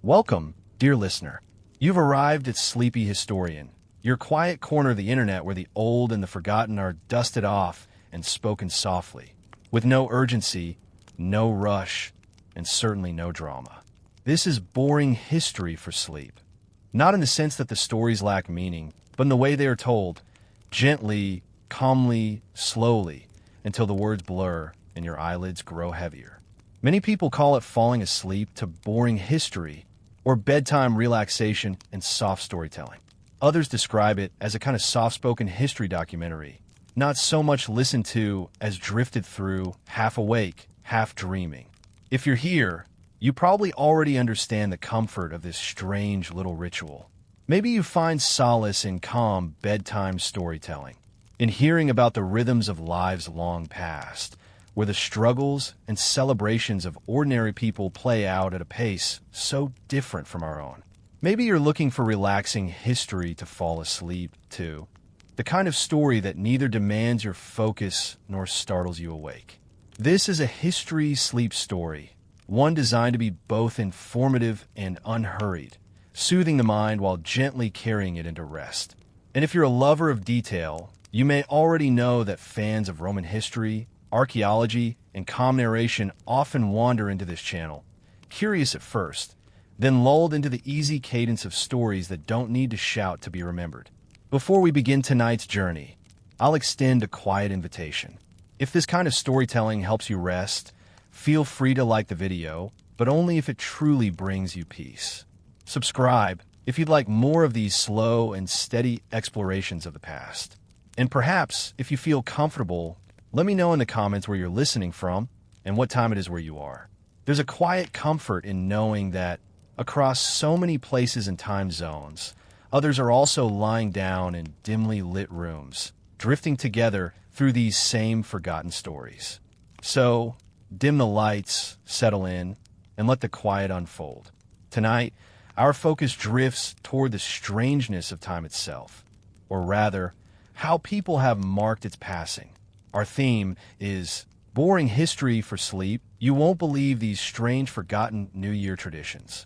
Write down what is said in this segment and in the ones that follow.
Welcome, dear listener. You've arrived at Sleepy Historian, your quiet corner of the internet where the old and the forgotten are dusted off and spoken softly, with no urgency, no rush, and certainly no drama. This is boring history for sleep. Not in the sense that the stories lack meaning, but in the way they are told, gently, calmly, slowly, until the words blur and your eyelids grow heavier. Many people call it falling asleep to boring history or bedtime relaxation and soft storytelling. Others describe it as a kind of soft-spoken history documentary, not so much listened to as drifted through, half awake, half dreaming. If you're here, you probably already understand the comfort of this strange little ritual. Maybe you find solace in calm bedtime storytelling, in hearing about the rhythms of lives long past, where the struggles and celebrations of ordinary people play out at a pace so different from our own. Maybe you're looking for relaxing history to fall asleep to, the kind of story that neither demands your focus nor startles you awake. This is a history sleep story, one designed to be both informative and unhurried, soothing the mind while gently carrying it into rest. And if you're a lover of detail, you may already know that fans of Roman history, archaeology, and calm narration often wander into this channel, curious at first, then lulled into the easy cadence of stories that don't need to shout to be remembered. Before we begin tonight's journey, I'll extend a quiet invitation. If this kind of storytelling helps you rest, feel free to like the video, but only if it truly brings you peace. Subscribe if you'd like more of these slow and steady explorations of the past. And perhaps, if you feel comfortable, let me know in the comments where you're listening from and what time it is where you are. There's a quiet comfort in knowing that across so many places and time zones, others are also lying down in dimly lit rooms, drifting together through these same forgotten stories. So, dim the lights, settle in, and let the quiet unfold. Tonight, our focus drifts toward the strangeness of time itself, or rather, how people have marked its passing. Our theme is boring history for sleep. You won't believe these strange forgotten New Year traditions.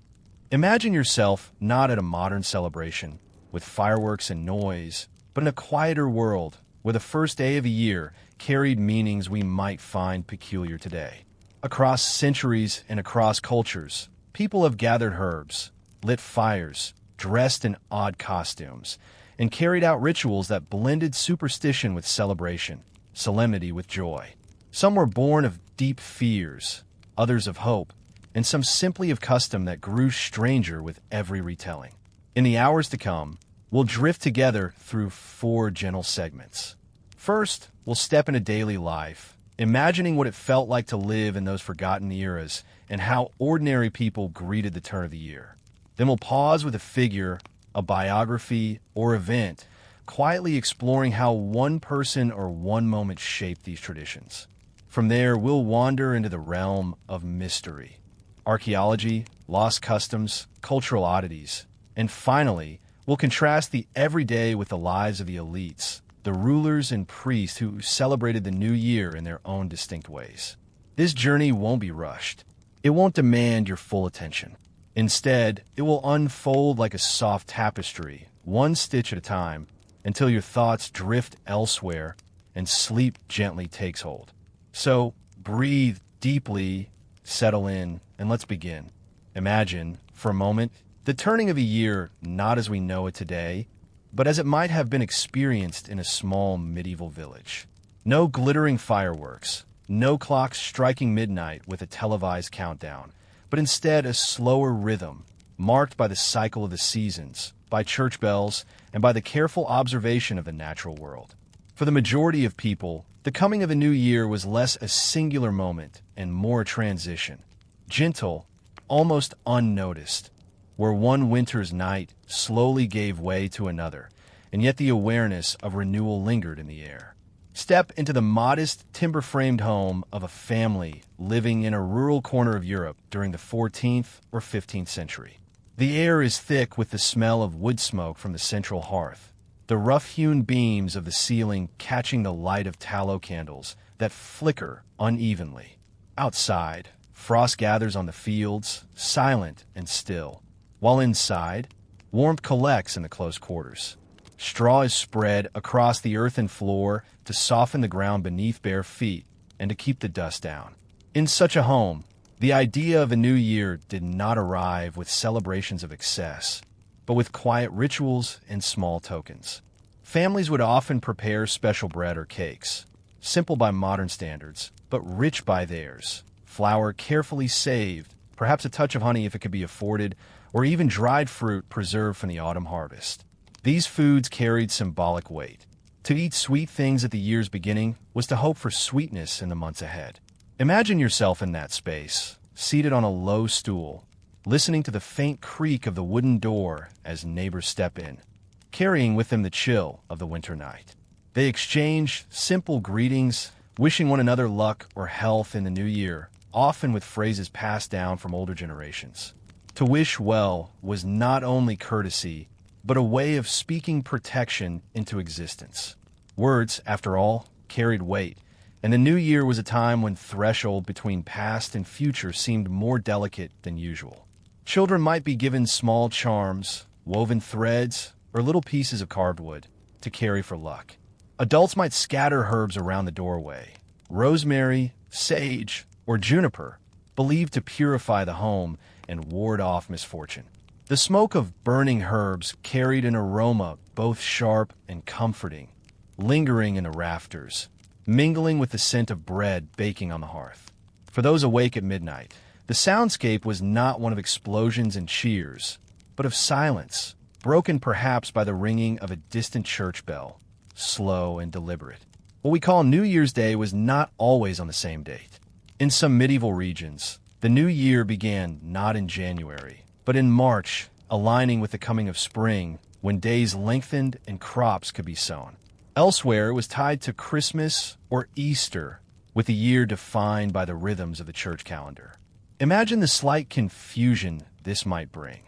Imagine yourself not at a modern celebration with fireworks and noise, but in a quieter world where the first day of a year carried meanings we might find peculiar today. Across centuries and across cultures, people have gathered herbs, lit fires, dressed in odd costumes, and carried out rituals that blended superstition with celebration, solemnity with joy. Some were born of deep fears, others of hope, and some simply of custom that grew stranger with every retelling. In the hours to come, we'll drift together through 4 gentle segments. First, we'll step into daily life, imagining what it felt like to live in those forgotten eras and how ordinary people greeted the turn of the year. Then we'll pause with a figure, a biography, or event, quietly exploring how one person or one moment shaped these traditions. From there, we'll wander into the realm of mystery, archaeology, lost customs, cultural oddities, and finally, we'll contrast the everyday with the lives of the elites, the rulers and priests who celebrated the new year in their own distinct ways. This journey won't be rushed. It won't demand your full attention. Instead, it will unfold like a soft tapestry, one stitch at a time, until your thoughts drift elsewhere and sleep gently takes hold. So, breathe deeply, settle in, and let's begin. Imagine, for a moment, the turning of a year not as we know it today, but as it might have been experienced in a small medieval village. No glittering fireworks, no clocks striking midnight with a televised countdown, but instead a slower rhythm, marked by the cycle of the seasons, by church bells, and by the careful observation of the natural world. For the majority of people, the coming of a new year was less a singular moment and more a transition, gentle, almost unnoticed, where one winter's night slowly gave way to another, and yet the awareness of renewal lingered in the air. Step into the modest, timber-framed home of a family living in a rural corner of Europe during the 14th or 15th century. The air is thick with the smell of wood smoke from the central hearth, the rough-hewn beams of the ceiling catching the light of tallow candles that flicker unevenly. Outside, frost gathers on the fields, silent and still, while inside, warmth collects in the close quarters. Straw is spread across the earthen floor to soften the ground beneath bare feet and to keep the dust down. In such a home, the idea of a new year did not arrive with celebrations of excess, but with quiet rituals and small tokens. Families would often prepare special bread or cakes, simple by modern standards, but rich by theirs. Flour carefully saved, perhaps a touch of honey if it could be afforded, or even dried fruit preserved from the autumn harvest. These foods carried symbolic weight. To eat sweet things at the year's beginning was to hope for sweetness in the months ahead. Imagine yourself in that space, seated on a low stool, listening to the faint creak of the wooden door as neighbors step in, carrying with them the chill of the winter night. They exchange simple greetings, wishing one another luck or health in the new year, often with phrases passed down from older generations. To wish well was not only courtesy, but a way of speaking protection into existence. Words, after all, carried weight, and the new year was a time when threshold between past and future seemed more delicate than usual. Children might be given small charms, woven threads, or little pieces of carved wood to carry for luck. Adults might scatter herbs around the doorway, rosemary, sage, or juniper, believed to purify the home and ward off misfortune. The smoke of burning herbs carried an aroma both sharp and comforting, lingering in the rafters, mingling with the scent of bread baking on the hearth. For those awake at midnight, the soundscape was not one of explosions and cheers, but of silence, broken perhaps by the ringing of a distant church bell, slow and deliberate. What we call New Year's Day was not always on the same date. In some medieval regions, the new year began not in January, but in March, aligning with the coming of spring, when days lengthened and crops could be sown. Elsewhere, it was tied to Christmas or Easter, with the year defined by the rhythms of the church calendar. Imagine the slight confusion this might bring.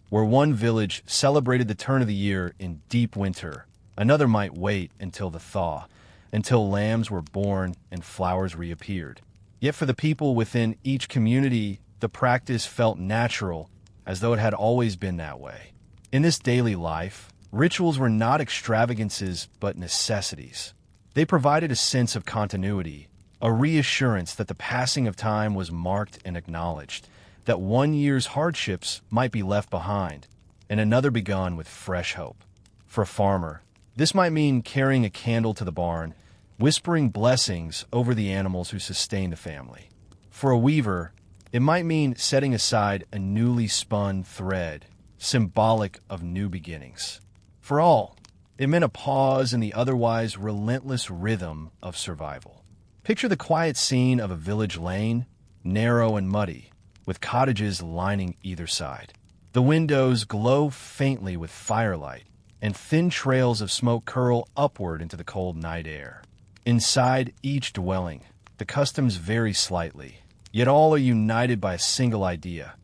Where one village celebrated the turn of the year in deep winter, another might wait until the thaw, until lambs were born and flowers reappeared. Yet for the people within each community, the practice felt natural, as though it had always been that way. In this daily life, rituals were not extravagances but necessities. They provided a sense of continuity, a reassurance that the passing of time was marked and acknowledged, that one year's hardships might be left behind, and another begun with fresh hope. For a farmer, this might mean carrying a candle to the barn, whispering blessings over the animals who sustain the family. For a weaver, it might mean setting aside a newly spun thread, symbolic of new beginnings. For all, it meant a pause in the otherwise relentless rhythm of survival. Picture the quiet scene of a village lane, narrow and muddy, with cottages lining either side. The windows glow faintly with firelight, and thin trails of smoke curl upward into the cold night air. Inside each dwelling, the customs vary slightly, yet all are united by a single idea,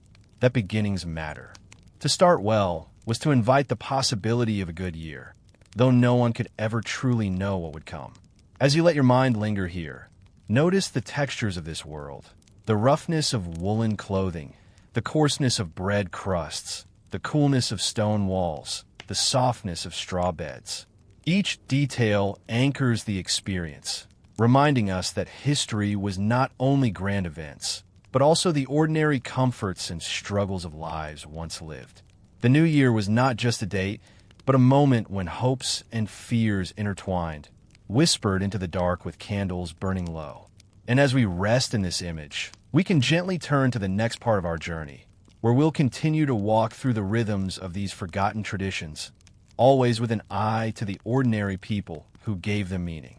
that beginnings matter. To start well was to invite the possibility of a good year, though no one could ever truly know what would come. As you let your mind linger here, notice the textures of this world, the roughness of woolen clothing, the coarseness of bread crusts, the coolness of stone walls, the softness of straw beds. Each detail anchors the experience, reminding us that history was not only grand events, but also the ordinary comforts and struggles of lives once lived. The new year was not just a date, but a moment when hopes and fears intertwined, whispered into the dark with candles burning low. And as we rest in this image, we can gently turn to the next part of our journey, where we'll continue to walk through the rhythms of these forgotten traditions, always with an eye to the ordinary people who gave them meaning.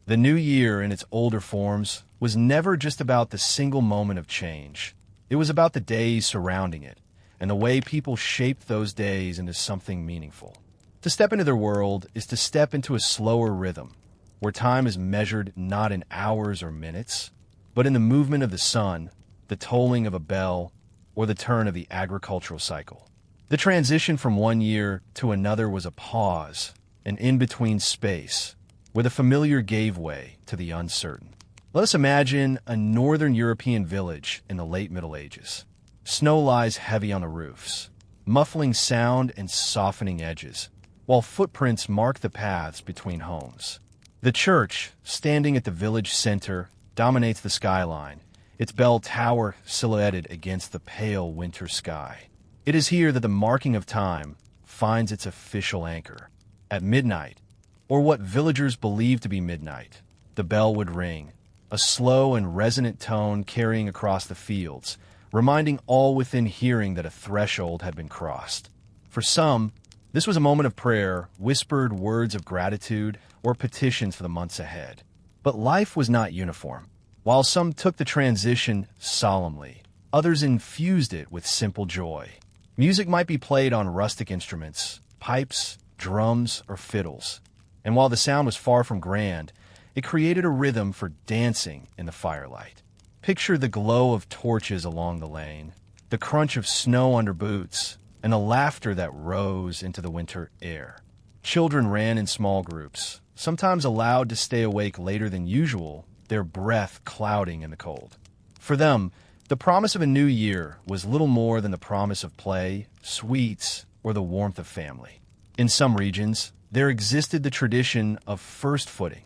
The new year in its older forms was never just about the single moment of change. It was about the days surrounding it, and the way people shaped those days into something meaningful. To step into their world is to step into a slower rhythm, where time is measured not in hours or minutes, but in the movement of the sun, the tolling of a bell, or the turn of the agricultural cycle. The transition from one year to another was a pause, an in-between space, where the familiar gave way to the uncertain. Let us imagine a northern European village in the late Middle Ages. Snow lies heavy on the roofs. muffling sound and softening edges, while footprints mark the paths between homes. The church, standing at the village center, dominates the skyline, its bell tower silhouetted against the pale winter sky. It is here that the marking of time finds its official anchor. At midnight, or what villagers believe to be midnight, the bell would ring, a slow and resonant tone carrying across the fields, reminding all within hearing that a threshold had been crossed. For some, this was a moment of prayer, whispered words of gratitude, or petitions for the months ahead. But life was not uniform. While some took the transition solemnly, others infused it with simple joy. Music might be played on rustic instruments, pipes, drums, or fiddles. And while the sound was far from grand, it created a rhythm for dancing in the firelight. Picture the glow of torches along the lane, the crunch of snow under boots, and the laughter that rose into the winter air. Children ran in small groups, sometimes allowed to stay awake later than usual, their breath clouding in the cold. For them, the promise of a new year was little more than the promise of play, sweets, or the warmth of family. In some regions, there existed the tradition of first footing,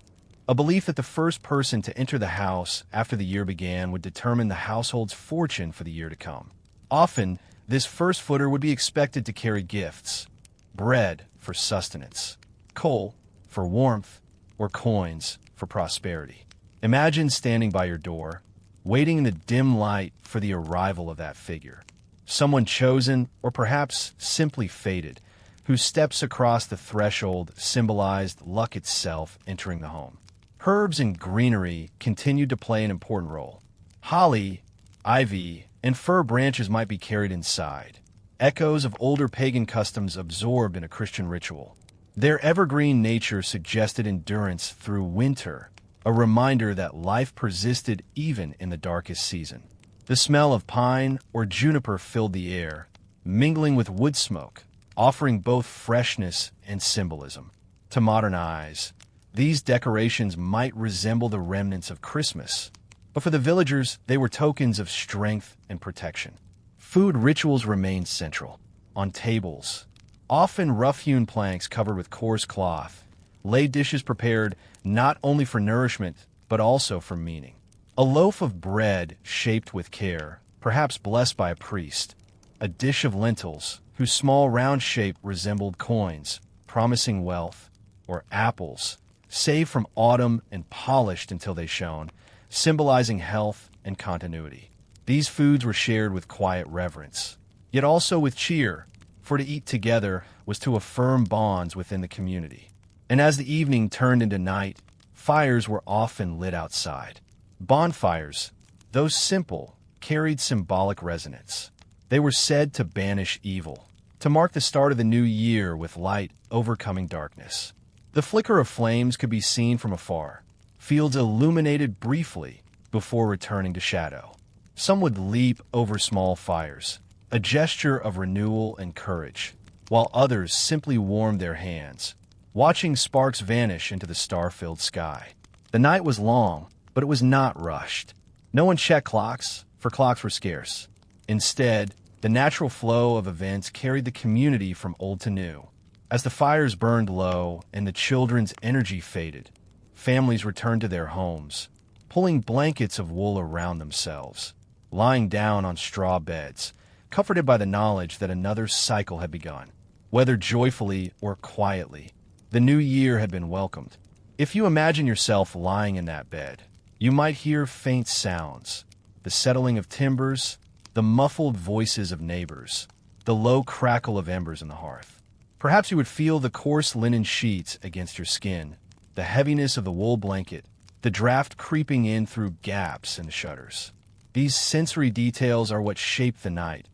a belief that the first person to enter the house after the year began would determine the household's fortune for the year to come. Often, this first footer would be expected to carry gifts: bread for sustenance, coal for warmth, or coins for prosperity. Imagine standing by your door, waiting in the dim light for the arrival of that figure. Someone chosen, or perhaps simply fated, whose steps across the threshold symbolized luck itself entering the home. Herbs and greenery continued to play an important role. Holly, ivy, and fir branches might be carried inside, echoes of older pagan customs absorbed in a Christian ritual. Their evergreen nature suggested endurance through winter, a reminder that life persisted even in the darkest season. The smell of pine or juniper filled the air, mingling with wood smoke, offering both freshness and symbolism. To modern eyes, these decorations might resemble the remnants of Christmas, but for the villagers, they were tokens of strength and protection. Food rituals remained central. On tables, often rough-hewn planks covered with coarse cloth, lay dishes prepared not only for nourishment, but also for meaning. A loaf of bread shaped with care, perhaps blessed by a priest. A dish of lentils, whose small round shape resembled coins, promising wealth. Or apples, saved from autumn and polished until they shone, symbolizing health and continuity. These foods were shared with quiet reverence, yet also with cheer, for to eat together was to affirm bonds within the community. And as the evening turned into night, fires were often lit outside. Bonfires, though simple, carried symbolic resonance. They were said to banish evil, to mark the start of the new year with light overcoming darkness. The flicker of flames could be seen from afar, fields illuminated briefly before returning to shadow. Some would leap over small fires, a gesture of renewal and courage, while others simply warmed their hands, watching sparks vanish into the star-filled sky. The night was long, but it was not rushed. No one checked clocks, for clocks were scarce. Instead, the natural flow of events carried the community from old to new. As the fires burned low and the children's energy faded, families returned to their homes, pulling blankets of wool around themselves, lying down on straw beds, comforted by the knowledge that another cycle had begun. Whether joyfully or quietly, the new year had been welcomed. If you imagine yourself lying in that bed, you might hear faint sounds, the settling of timbers, the muffled voices of neighbors, the low crackle of embers in the hearth. Perhaps you would feel the coarse linen sheets against your skin, the heaviness of the wool blanket, the draft creeping in through gaps in the shutters. These sensory details are what shaped the night,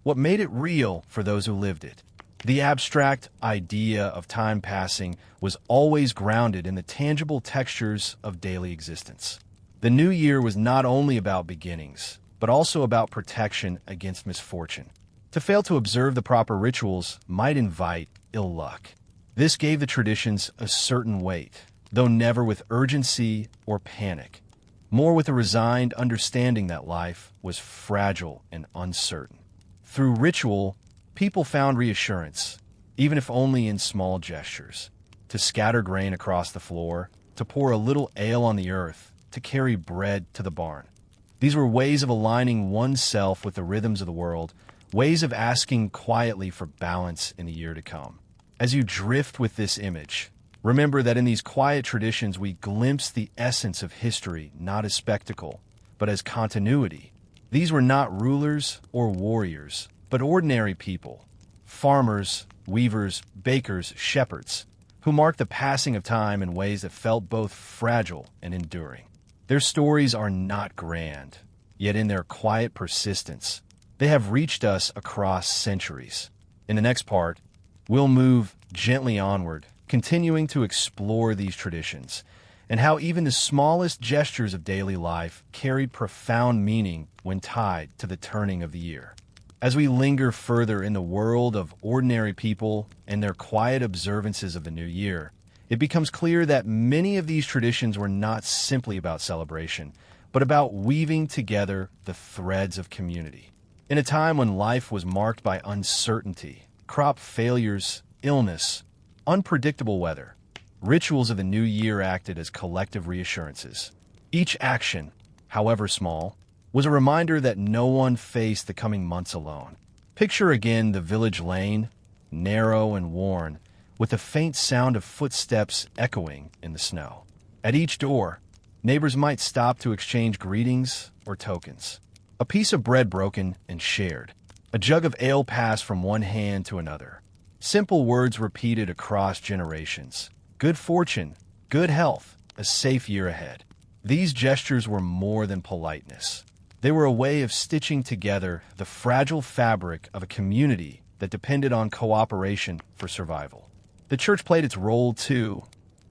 what made it real for those who lived it. The abstract idea of time passing was always grounded in the tangible textures of daily existence. The new year was not only about beginnings, but also about protection against misfortune. To fail to observe the proper rituals might invite ill luck. This gave the traditions a certain weight, though never with urgency or panic, more with a resigned understanding that life was fragile and uncertain. Through ritual, people found reassurance, even if only in small gestures. To scatter grain across the floor, to pour a little ale on the earth, to carry bread to the barn. These were ways of aligning oneself with the rhythms of the world, ways of asking quietly for balance in the year to come. As you drift with this image, remember that in these quiet traditions we glimpse the essence of history not as spectacle, but as continuity. These were not rulers or warriors, but ordinary people, farmers, weavers, bakers, shepherds, who marked the passing of time in ways that felt both fragile and enduring. Their stories are not grand, yet in their quiet persistence, they have reached us across centuries. In the next part, we'll move gently onward, continuing to explore these traditions, and how even the smallest gestures of daily life carried profound meaning when tied to the turning of the year. As we linger further in the world of ordinary people and their quiet observances of the new year, it becomes clear that many of these traditions were not simply about celebration, but about weaving together the threads of community. In a time when life was marked by uncertainty, crop failures, illness, unpredictable weather, rituals of the new year acted as collective reassurances. Each action, however small, was a reminder that no one faced the coming months alone. Picture again the village lane, narrow and worn, with the faint sound of footsteps echoing in the snow. At each door, neighbors might stop to exchange greetings or tokens. A piece of bread broken and shared, a jug of ale passed from one hand to another. Simple words repeated across generations. Good fortune, good health, a safe year ahead. These gestures were more than politeness. They were a way of stitching together the fragile fabric of a community that depended on cooperation for survival. The church played its role too,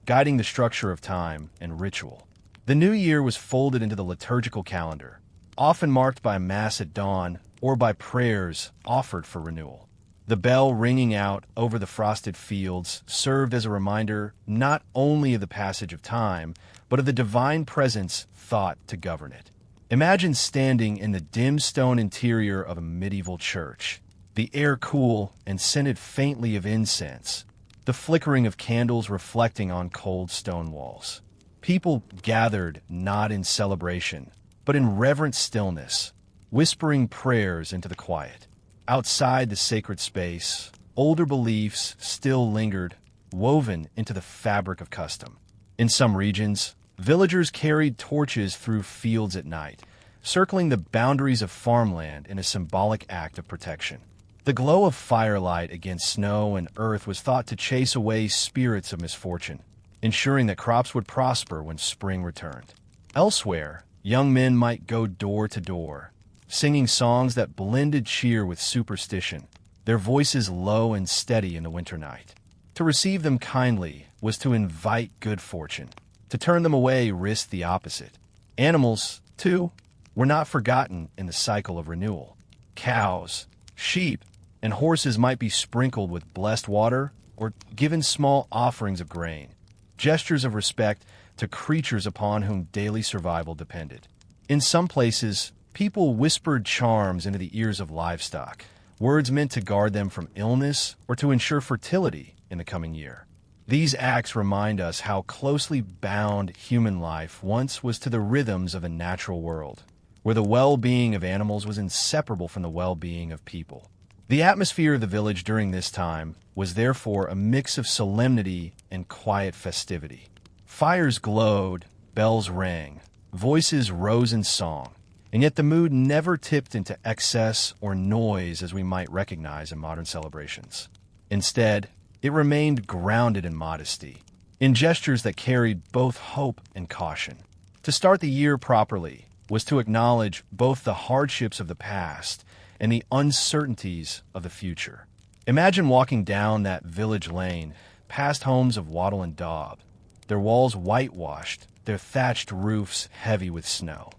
guiding the structure of time and ritual. The new year was folded into the liturgical calendar, often marked by Mass at dawn or by prayers offered for renewal. The bell ringing out over the frosted fields served as a reminder not only of the passage of time, but of the divine presence thought to govern it. Imagine standing in the dim stone interior of a medieval church, the air cool and scented faintly of incense, the flickering of candles reflecting on cold stone walls. People gathered not in celebration, but in reverent stillness, whispering prayers into the quiet. Outside the sacred space, older beliefs still lingered, woven into the fabric of custom. In some regions, villagers carried torches through fields at night, circling the boundaries of farmland in a symbolic act of protection. The glow of firelight against snow and earth was thought to chase away spirits of misfortune, ensuring that crops would prosper when spring returned. Elsewhere, young men might go door to door, singing songs that blended cheer with superstition, their voices low and steady in the winter night. To receive them kindly was to invite good fortune. To turn them away risked the opposite. Animals, too, were not forgotten in the cycle of renewal. Cows, sheep, and horses might be sprinkled with blessed water or given small offerings of grain, gestures of respect to creatures upon whom daily survival depended. In some places, people whispered charms into the ears of livestock, words meant to guard them from illness or to ensure fertility in the coming year. These acts remind us how closely bound human life once was to the rhythms of a natural world, where the well-being of animals was inseparable from the well-being of people. The atmosphere of the village during this time was therefore a mix of solemnity and quiet festivity. Fires glowed, bells rang, voices rose in song, and yet the mood never tipped into excess or noise as we might recognize in modern celebrations. Instead, it remained grounded in modesty, in gestures that carried both hope and caution. To start the year properly was to acknowledge both the hardships of the past and the uncertainties of the future. Imagine walking down that village lane, past homes of wattle and daub, their walls whitewashed, their thatched roofs heavy with snow.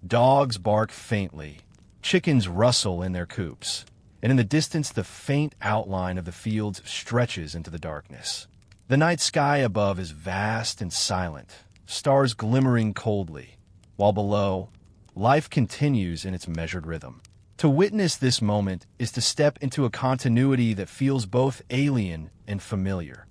Dogs bark faintly, chickens rustle in their coops, and in the distance the faint outline of the fields stretches into the darkness. The night sky above is vast and silent, stars glimmering coldly, while below, life continues in its measured rhythm. To witness this moment is to step into a continuity that feels both alien and familiar.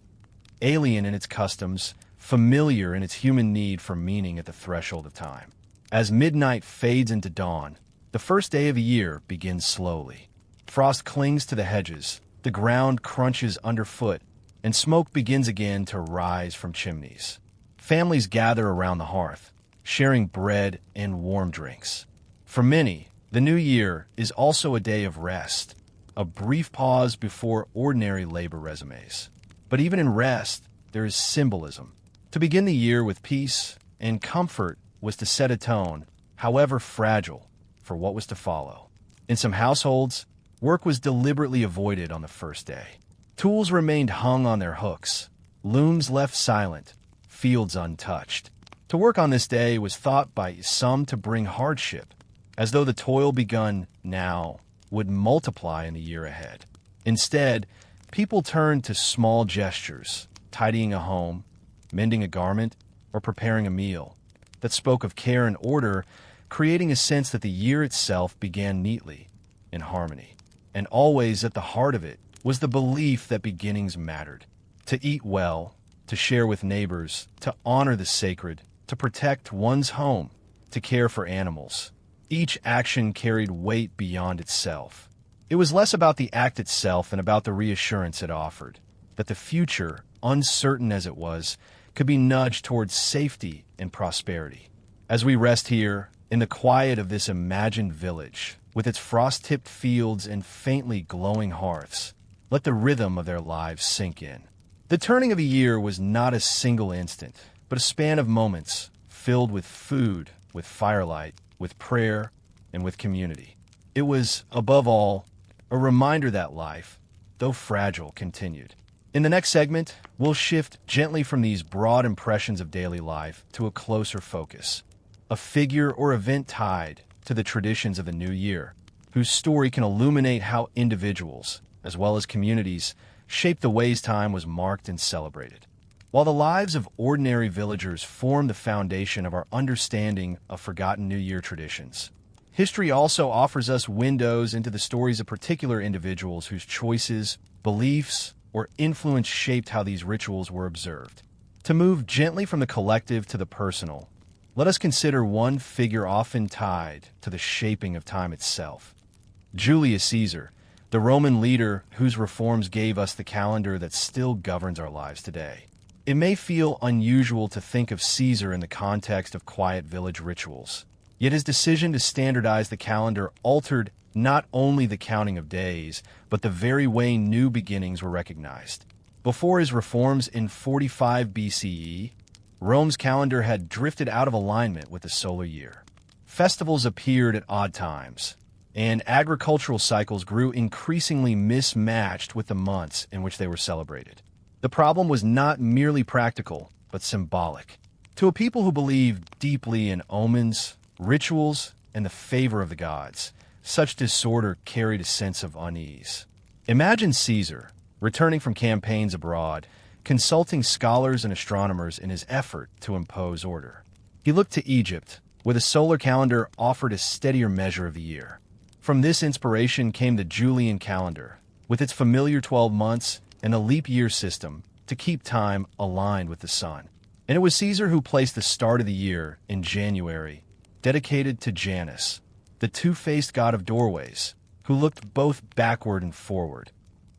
Alien in its customs, familiar in its human need for meaning at the threshold of time. As midnight fades into dawn, the first day of a year begins slowly. Frost clings to the hedges, the ground crunches underfoot, and smoke begins again to rise from chimneys. Families gather around the hearth, sharing bread and warm drinks. For many, the new year is also a day of rest, a brief pause before ordinary labor resumes. But even in rest, there is symbolism. To begin the year with peace and comfort was to set a tone, however fragile, for what was to follow. In some households, work was deliberately avoided on the first day. Tools remained hung on their hooks, looms left silent, fields untouched. To work on this day was thought by some to bring hardship, as though the toil begun now would multiply in the year ahead. Instead, people turned to small gestures, tidying a home, mending a garment, or preparing a meal, that spoke of care and order, creating a sense that the year itself began neatly, in harmony. And always at the heart of it was the belief that beginnings mattered. To eat well, to share with neighbors, to honor the sacred, to protect one's home, to care for animals. Each action carried weight beyond itself. It was less about the act itself and about the reassurance it offered, that the future, uncertain as it was, could be nudged towards safety and prosperity. As we rest here, in the quiet of this imagined village, with its frost-tipped fields and faintly glowing hearths, let the rhythm of their lives sink in. The turning of a year was not a single instant, but a span of moments filled with food, with firelight, with prayer, and with community. It was, above all, a reminder that life, though fragile, continued. In the next segment, we'll shift gently from these broad impressions of daily life to a closer focus, a figure or event tied to the traditions of the new year, whose story can illuminate how individuals, as well as communities, shaped the ways time was marked and celebrated. While the lives of ordinary villagers form the foundation of our understanding of forgotten New Year traditions, history also offers us windows into the stories of particular individuals whose choices, beliefs, or influence shaped how these rituals were observed. To move gently from the collective to the personal, let us consider one figure often tied to the shaping of time itself. Julius Caesar, the Roman leader whose reforms gave us the calendar that still governs our lives today. It may feel unusual to think of Caesar in the context of quiet village rituals, yet his decision to standardize the calendar altered not only the counting of days, but the very way new beginnings were recognized. Before his reforms in 45 BCE, Rome's calendar had drifted out of alignment with the solar year. Festivals appeared at odd times, and agricultural cycles grew increasingly mismatched with the months in which they were celebrated. The problem was not merely practical, but symbolic. To a people who believed deeply in omens, rituals, and the favor of the gods, such disorder carried a sense of unease. Imagine Caesar, returning from campaigns abroad, consulting scholars and astronomers in his effort to impose order. He looked to Egypt, where the solar calendar offered a steadier measure of the year. From this inspiration came the Julian calendar, with its familiar 12 months and the leap year system to keep time aligned with the sun. And it was Caesar who placed the start of the year in January, dedicated to Janus, the two-faced god of doorways, who looked both backward and forward,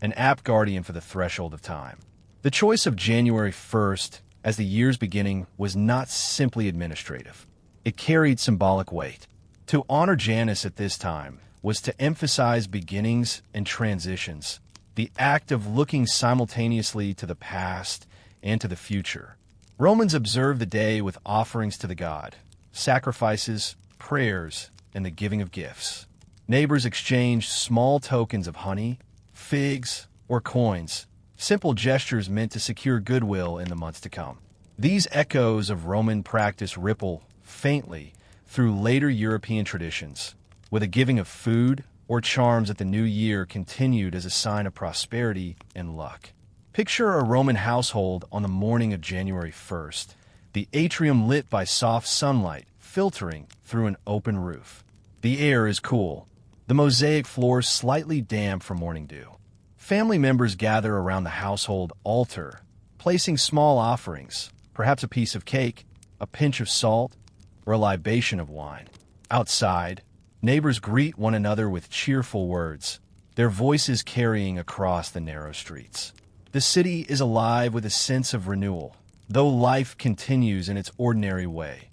an apt guardian for the threshold of time. The choice of January 1st as the year's beginning was not simply administrative. It carried symbolic weight. To honor Janus at this time was to emphasize beginnings and transitions, the act of looking simultaneously to the past and to the future. Romans observed the day with offerings to the god, sacrifices, prayers, and the giving of gifts. Neighbors exchanged small tokens of honey, figs, or coins, simple gestures meant to secure goodwill in the months to come. These echoes of Roman practice ripple faintly through later European traditions, with a giving of food or charms at the new year continued as a sign of prosperity and luck. Picture a Roman household on the morning of January 1st, the atrium lit by soft sunlight filtering through an open roof. The air is cool, the mosaic floor slightly damp from morning dew. Family members gather around the household altar, placing small offerings, perhaps a piece of cake, a pinch of salt, or a libation of wine. Outside, neighbors greet one another with cheerful words, their voices carrying across the narrow streets. The city is alive with a sense of renewal, though life continues in its ordinary way.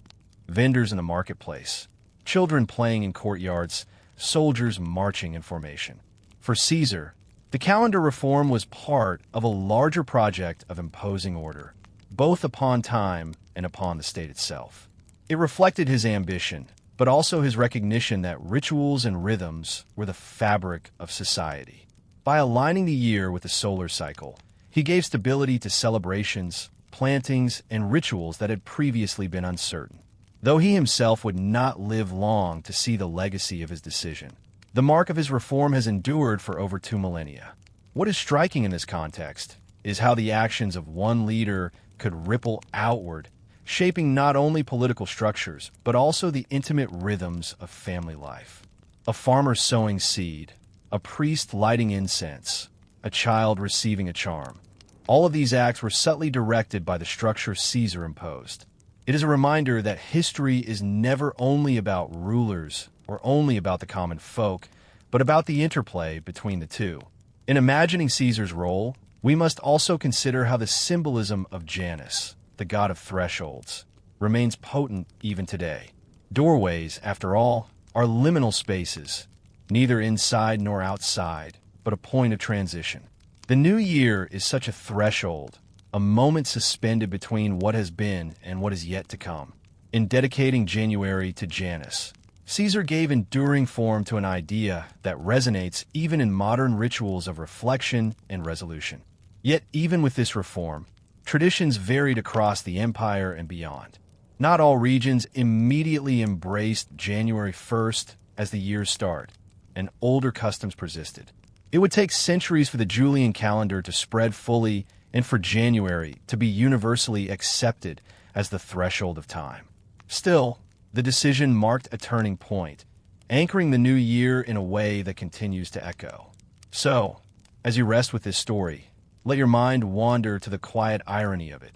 Vendors in the marketplace, children playing in courtyards, soldiers marching in formation. For Caesar, the calendar reform was part of a larger project of imposing order, both upon time and upon the state itself. It reflected his ambition, but also his recognition that rituals and rhythms were the fabric of society. By aligning the year with the solar cycle, he gave stability to celebrations, plantings, and rituals that had previously been uncertain. Though he himself would not live long to see the legacy of his decision, the mark of his reform has endured for over 2 millennia. What is striking in this context is how the actions of one leader could ripple outward, shaping not only political structures, but also the intimate rhythms of family life. A farmer sowing seed, a priest lighting incense, a child receiving a charm. All of these acts were subtly directed by the structure Caesar imposed. It is a reminder that history is never only about rulers or only about the common folk, but about the interplay between the two. In imagining Caesar's role, we must also consider how the symbolism of Janus, the god of thresholds, remains potent even today. Doorways, after all, are liminal spaces, neither inside nor outside, but a point of transition. The new year is such a threshold, a moment suspended between what has been and what is yet to come. In dedicating January to Janus, Caesar gave enduring form to an idea that resonates even in modern rituals of reflection and resolution. Yet even with this reform, traditions varied across the empire and beyond. Not all regions immediately embraced January 1st as the year's start, and older customs persisted. It would take centuries for the Julian calendar to spread fully and for January to be universally accepted as the threshold of time. Still, the decision marked a turning point, anchoring the new year in a way that continues to echo. So, as you rest with this story, let your mind wander to the quiet irony of it,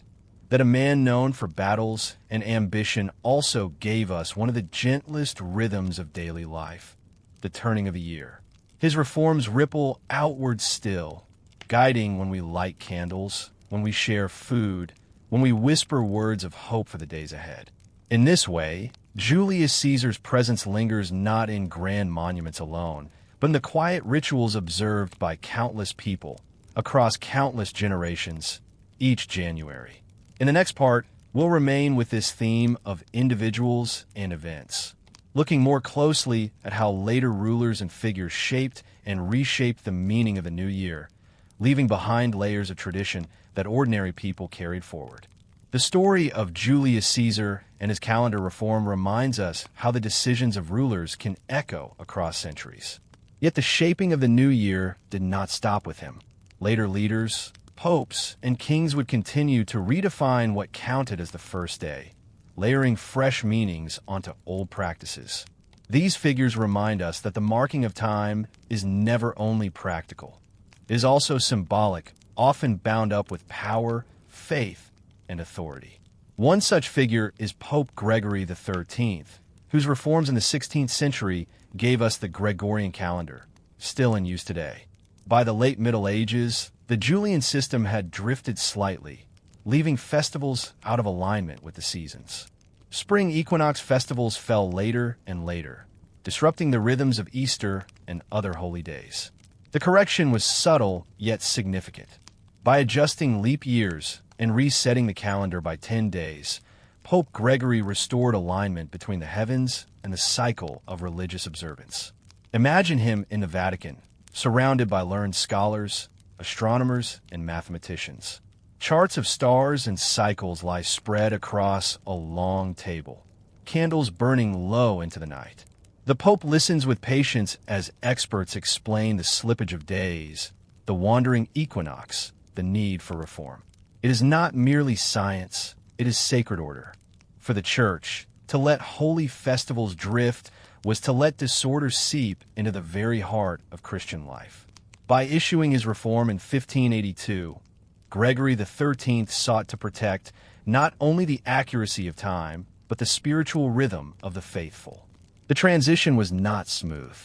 that a man known for battles and ambition also gave us one of the gentlest rhythms of daily life, the turning of a year. His reforms ripple outward still, guiding when we light candles, when we share food, when we whisper words of hope for the days ahead. In this way, Julius Caesar's presence lingers not in grand monuments alone, but in the quiet rituals observed by countless people across countless generations each January. In the next part, we'll remain with this theme of individuals and events, looking more closely at how later rulers and figures shaped and reshaped the meaning of the new year, leaving behind layers of tradition that ordinary people carried forward. The story of Julius Caesar and his calendar reform reminds us how the decisions of rulers can echo across centuries. Yet the shaping of the new year did not stop with him. Later leaders, popes, and kings would continue to redefine what counted as the first day, layering fresh meanings onto old practices. These figures remind us that the marking of time is never only practical. It is also symbolic, often bound up with power, faith, and authority. One such figure is Pope Gregory XIII, whose reforms in the 16th century gave us the Gregorian calendar, still in use today. By the late Middle Ages, the Julian system had drifted slightly, leaving festivals out of alignment with the seasons. Spring equinox festivals fell later and later, disrupting the rhythms of Easter and other holy days. The correction was subtle yet significant. By adjusting leap years and resetting the calendar by 10 days, Pope Gregory restored alignment between the heavens and the cycle of religious observance. Imagine him in the Vatican, surrounded by learned scholars, astronomers, and mathematicians. Charts of stars and cycles lie spread across a long table, candles burning low into the night. The Pope listens with patience as experts explain the slippage of days, the wandering equinox, the need for reform. It is not merely science, it is sacred order. For the Church, to let holy festivals drift was to let disorder seep into the very heart of Christian life. By issuing his reform in 1582, Gregory XIII sought to protect not only the accuracy of time, but the spiritual rhythm of the faithful. The transition was not smooth.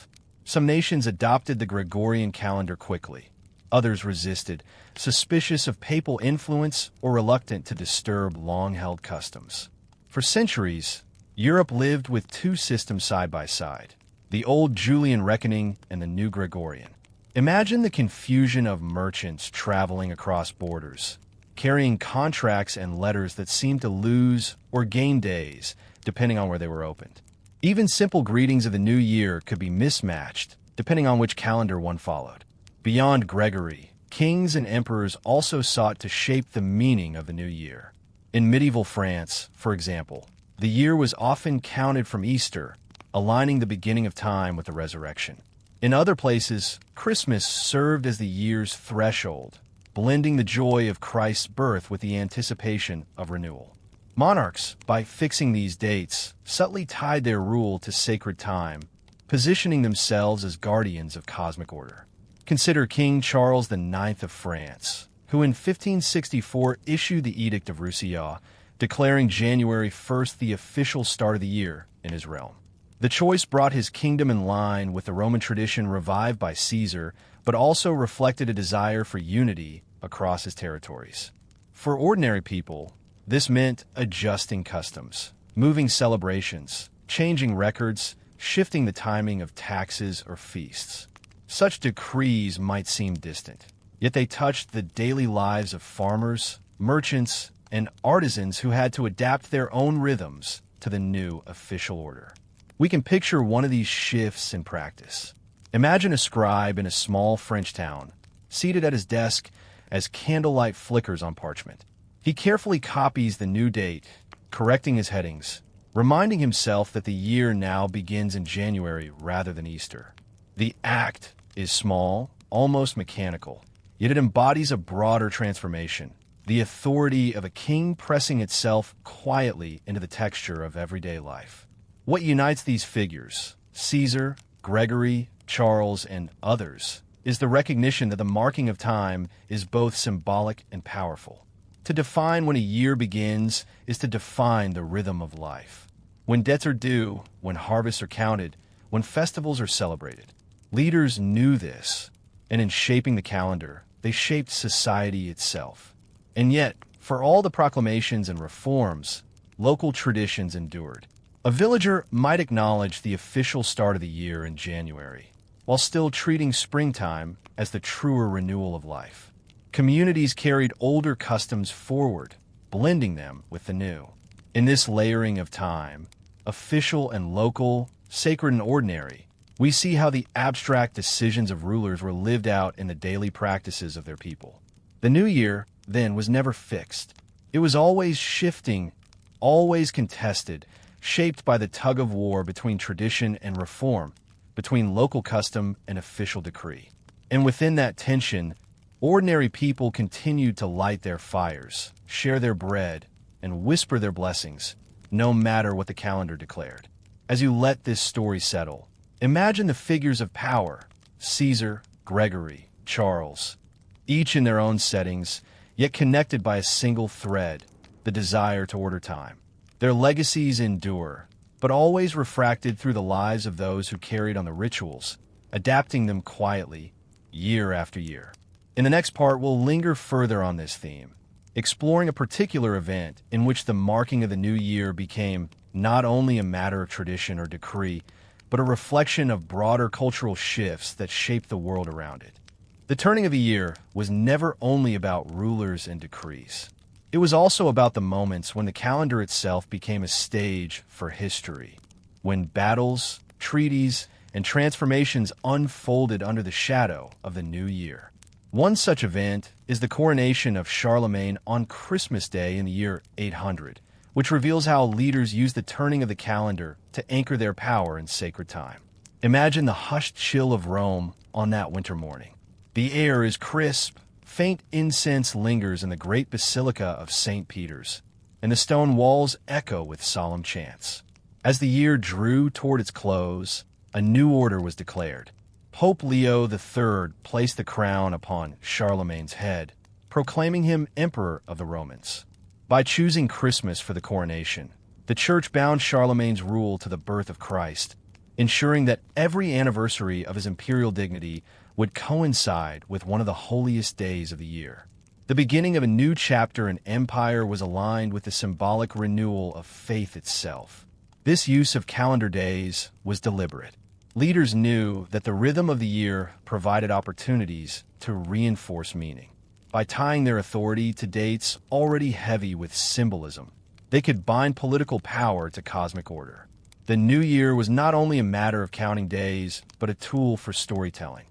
Some nations adopted the Gregorian calendar quickly. Others resisted, suspicious of papal influence or reluctant to disturb long-held customs. For centuries, Europe lived with two systems side by side, the old Julian reckoning and the new Gregorian. Imagine the confusion of merchants traveling across borders, carrying contracts and letters that seemed to lose or gain days, depending on where they were opened. Even simple greetings of the new year could be mismatched, depending on which calendar one followed. Beyond Gregory, kings and emperors also sought to shape the meaning of the new year. In medieval France, for example, the year was often counted from Easter, aligning the beginning of time with the resurrection. In other places, Christmas served as the year's threshold, blending the joy of Christ's birth with the anticipation of renewal. Monarchs, by fixing these dates, subtly tied their rule to sacred time, positioning themselves as guardians of cosmic order. Consider King Charles IX of France, who in 1564 issued the Edict of Roussillon, declaring January 1st the official start of the year in his realm. The choice brought his kingdom in line with the Roman tradition revived by Caesar, but also reflected a desire for unity across his territories. For ordinary people, this meant adjusting customs, moving celebrations, changing records, shifting the timing of taxes or feasts. Such decrees might seem distant, yet they touched the daily lives of farmers, merchants, and artisans who had to adapt their own rhythms to the new official order. We can picture one of these shifts in practice. Imagine a scribe in a small French town, seated at his desk as candlelight flickers on parchment. He carefully copies the new date, correcting his headings, reminding himself that the year now begins in January rather than Easter. The act is small, almost mechanical, yet it embodies a broader transformation, the authority of a king pressing itself quietly into the texture of everyday life. What unites these figures, Caesar, Gregory, Charles, and others, is the recognition that the marking of time is both symbolic and powerful. To define when a year begins is to define the rhythm of life. When debts are due, when harvests are counted, when festivals are celebrated. Leaders knew this, and in shaping the calendar, they shaped society itself. And yet, for all the proclamations and reforms, local traditions endured. A villager might acknowledge the official start of the year in January, while still treating springtime as the truer renewal of life. Communities carried older customs forward, blending them with the new. In this layering of time, official and local, sacred and ordinary, we see how the abstract decisions of rulers were lived out in the daily practices of their people. The new year, then, was never fixed. It was always shifting, always contested, shaped by the tug-of-war between tradition and reform, between local custom and official decree. And within that tension, ordinary people continued to light their fires, share their bread, and whisper their blessings, no matter what the calendar declared. As you let this story settle, imagine the figures of power, Caesar, Gregory, Charles, each in their own settings, yet connected by a single thread, the desire to order time. Their legacies endure, but always refracted through the lives of those who carried on the rituals, adapting them quietly, year after year. In the next part, we'll linger further on this theme, exploring a particular event in which the marking of the new year became not only a matter of tradition or decree, but a reflection of broader cultural shifts that shaped the world around it. The turning of the year was never only about rulers and decrees. It was also about the moments when the calendar itself became a stage for history, when battles, treaties, and transformations unfolded under the shadow of the new year. One such event is the coronation of Charlemagne on Christmas Day in the year 800, which reveals how leaders used the turning of the calendar to anchor their power in sacred time. Imagine the hushed chill of Rome on that winter morning. The air is crisp, faint incense lingers in the great basilica of St. Peter's, and the stone walls echo with solemn chants. As the year drew toward its close, a new order was declared. Pope Leo III placed the crown upon Charlemagne's head, proclaiming him Emperor of the Romans. By choosing Christmas for the coronation, the Church bound Charlemagne's rule to the birth of Christ, ensuring that every anniversary of his imperial dignity would coincide with one of the holiest days of the year. The beginning of a new chapter in empire was aligned with the symbolic renewal of faith itself. This use of calendar days was deliberate. Leaders knew that the rhythm of the year provided opportunities to reinforce meaning. By tying their authority to dates already heavy with symbolism, they could bind political power to cosmic order. The new year was not only a matter of counting days, but a tool for storytelling,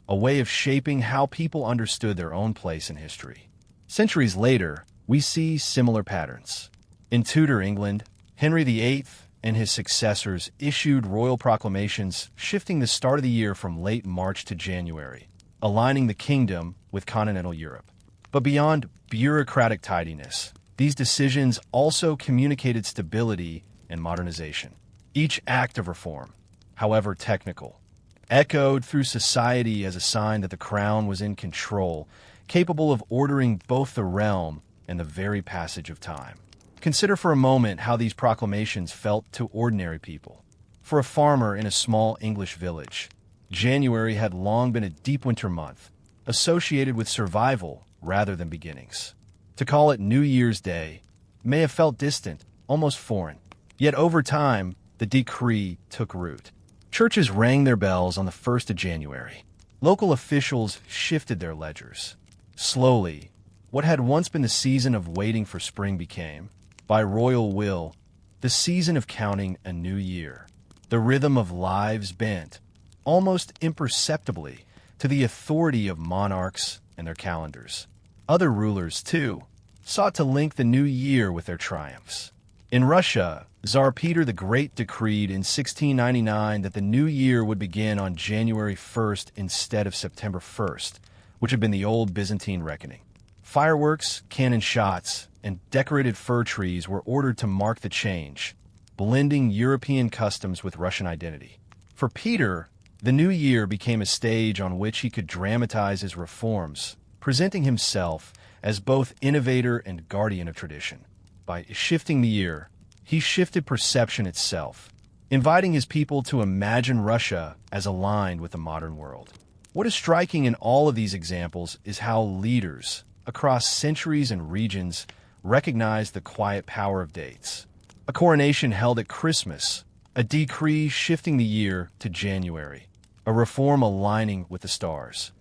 a way of shaping how people understood their own place in history. Centuries later, we see similar patterns. In Tudor England, Henry VIII and his successors issued royal proclamations shifting the start of the year from late March to January, aligning the kingdom with continental Europe. But beyond bureaucratic tidiness, these decisions also communicated stability and modernization. Each act of reform, however technical, echoed through society as a sign that the crown was in control, capable of ordering both the realm and the very passage of time. Consider for a moment how these proclamations felt to ordinary people. For a farmer in a small English village, January had long been a deep winter month, associated with survival rather than beginnings. To call it New Year's Day may have felt distant, almost foreign. Yet over time, the decree took root. Churches rang their bells on the 1st of January. Local officials shifted their ledgers. Slowly, what had once been the season of waiting for spring became, by royal will, the season of counting a new year. The rhythm of lives bent, almost imperceptibly, to the authority of monarchs and their calendars. Other rulers, too, sought to link the new year with their triumphs. In Russia, Tsar Peter the Great decreed in 1699 that the new year would begin on January 1st instead of September 1st, which had been the old Byzantine reckoning. Fireworks, cannon shots, and decorated fir trees were ordered to mark the change, blending European customs with Russian identity. For Peter, the new year became a stage on which he could dramatize his reforms, presenting himself as both innovator and guardian of tradition. By shifting the year, he shifted perception itself, inviting his people to imagine Russia as aligned with the modern world. What is striking in all of these examples is how leaders, across centuries and regions, recognized the quiet power of dates. A coronation held at Christmas, a decree shifting the year to January, a reform aligning with the stars.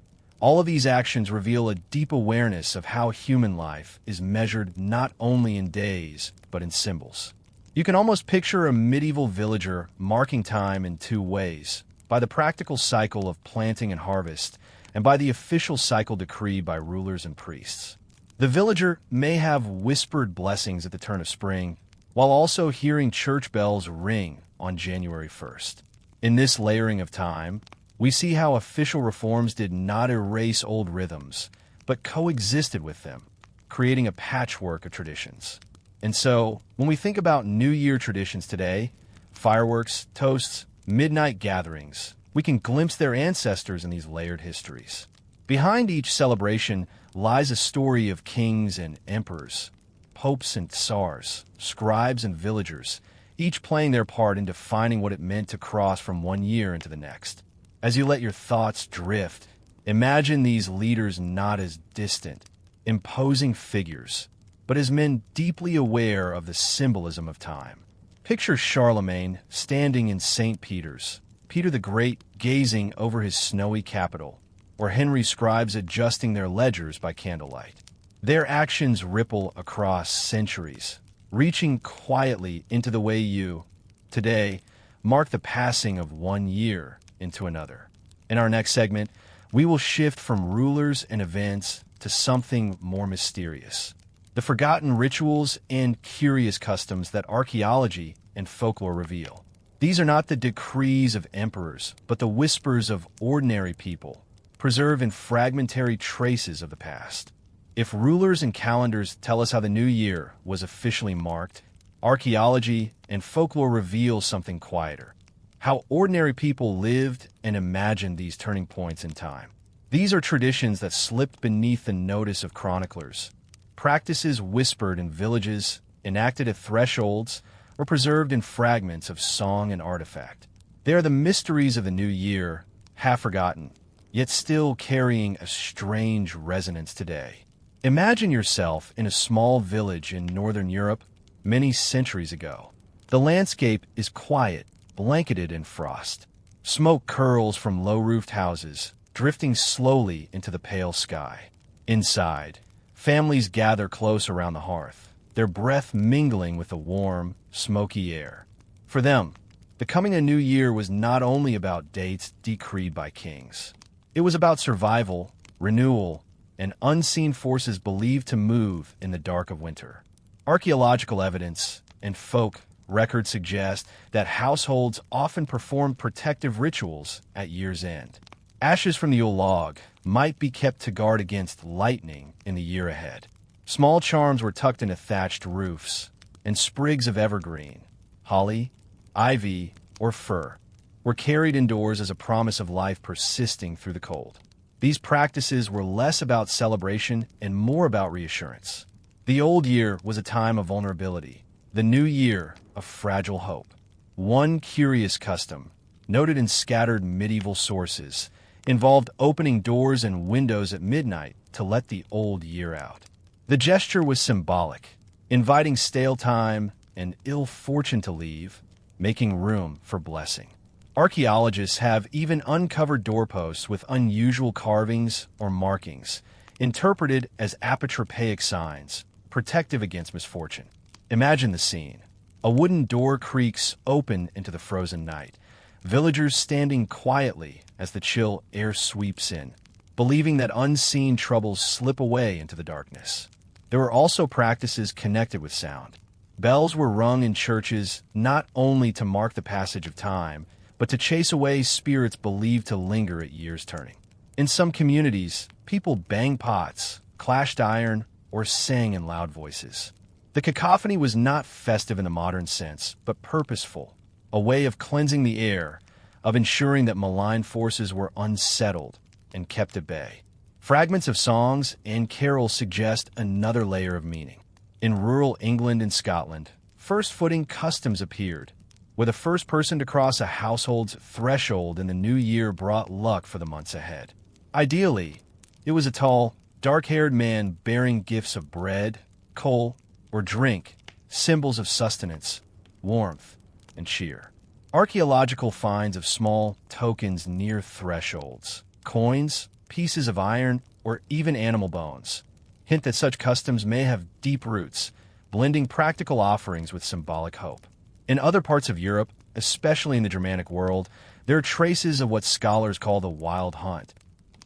All of these actions reveal a deep awareness of how human life is measured not only in days, but in symbols. You can almost picture a medieval villager marking time in two ways, by the practical cycle of planting and harvest, and by the official cycle decreed by rulers and priests. The villager may have whispered blessings at the turn of spring, while also hearing church bells ring on January 1st. In this layering of time, we see how official reforms did not erase old rhythms, but coexisted with them, creating a patchwork of traditions. And so, when we think about New Year traditions today, fireworks, toasts, midnight gatherings, we can glimpse their ancestors in these layered histories. Behind each celebration lies a story of kings and emperors, popes and tsars, scribes and villagers, each playing their part in defining what it meant to cross from one year into the next. As you let your thoughts drift, imagine these leaders not as distant, imposing figures, but as men deeply aware of the symbolism of time. Picture Charlemagne standing in St. Peter's, Peter the Great gazing over his snowy capital, or Henry's scribes adjusting their ledgers by candlelight. Their actions ripple across centuries, reaching quietly into the way you, today, mark the passing of one year into another. In our next segment, we will shift from rulers and events to something more mysterious: the forgotten rituals and curious customs that archaeology and folklore reveal. These are not the decrees of emperors, but the whispers of ordinary people, preserved in fragmentary traces of the past. If rulers and calendars tell us how the new year was officially marked, Archaeology and folklore reveal something quieter: how ordinary people lived and imagined these turning points in time. These are traditions that slipped beneath the notice of chroniclers, practices whispered in villages, enacted at thresholds, or preserved in fragments of song and artifact. They are the mysteries of the new year, half forgotten, yet still carrying a strange resonance today. Imagine yourself in a small village in northern Europe many centuries ago. The landscape is quiet, blanketed in frost. Smoke curls from low-roofed houses, drifting slowly into the pale sky. Inside, families gather close around the hearth, their breath mingling with the warm, smoky air. For them, becoming a new year was not only about dates decreed by kings. It was about survival, renewal, and unseen forces believed to move in the dark of winter. Archaeological evidence and folk records suggest that households often performed protective rituals at year's end. Ashes from the Yule log might be kept to guard against lightning in the year ahead. Small charms were tucked into thatched roofs, and sprigs of evergreen, holly, ivy, or fir were carried indoors as a promise of life persisting through the cold. These practices were less about celebration and more about reassurance. The old year was a time of vulnerability, the new year of fragile hope. One curious custom, noted in scattered medieval sources, involved opening doors and windows at midnight to let the old year out. The gesture was symbolic, inviting stale time and ill fortune to leave, making room for blessing. Archaeologists have even uncovered doorposts with unusual carvings or markings, interpreted as apotropaic signs, protective against misfortune. Imagine the scene. A wooden door creaks open into the frozen night, villagers standing quietly as the chill air sweeps in, believing that unseen troubles slip away into the darkness. There were also practices connected with sound. Bells were rung in churches not only to mark the passage of time, but to chase away spirits believed to linger at year's turning. In some communities, people banged pots, clashed iron, or sang in loud voices. The cacophony was not festive in the modern sense, but purposeful, a way of cleansing the air, of ensuring that malign forces were unsettled and kept at bay. Fragments of songs and carols suggest another layer of meaning. In rural England and Scotland, first-footing customs appeared, where the first person to cross a household's threshold in the new year brought luck for the months ahead. Ideally, it was a tall, dark-haired man bearing gifts of bread, coal, or drink, symbols of sustenance, warmth, and cheer. Archaeological finds of small tokens near thresholds, coins, pieces of iron, or even animal bones hint that such customs may have deep roots, blending practical offerings with symbolic hope. In other parts of Europe, especially in the Germanic world, there are traces of what scholars call the wild hunt,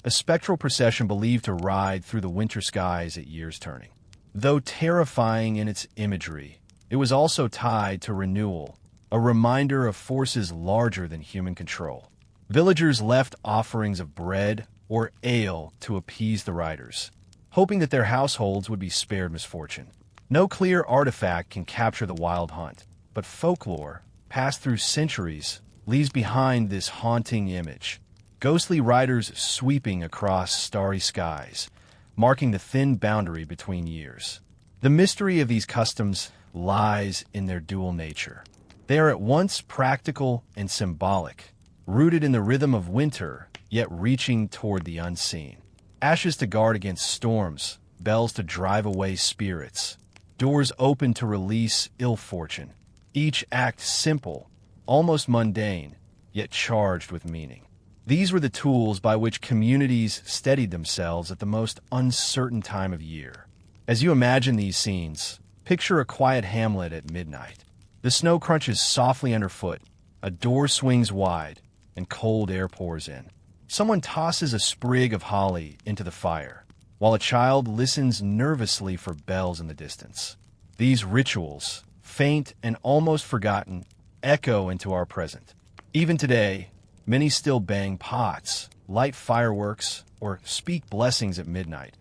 a spectral procession believed to ride through the winter skies at year's turning. Though terrifying in its imagery, it was also tied to renewal, a reminder of forces larger than human control. Villagers left offerings of bread or ale to appease the riders, hoping that their households would be spared misfortune. No clear artifact can capture the wild hunt, but folklore, passed through centuries, leaves behind this haunting image. Ghostly riders sweeping across starry skies, marking the thin boundary between years. The mystery of these customs lies in their dual nature. They are at once practical and symbolic, rooted in the rhythm of winter, yet reaching toward the unseen. Ashes to guard against storms, bells to drive away spirits, doors open to release ill fortune. Each act simple, almost mundane, yet charged with meaning. These were the tools by which communities steadied themselves at the most uncertain time of year. As you imagine these scenes, picture a quiet hamlet at midnight. The snow crunches softly underfoot, a door swings wide, and cold air pours in. Someone tosses a sprig of holly into the fire, while a child listens nervously for bells in the distance. These rituals, faint and almost forgotten, echo into our present. Even today, many still bang pots, light fireworks, or speak blessings at midnight,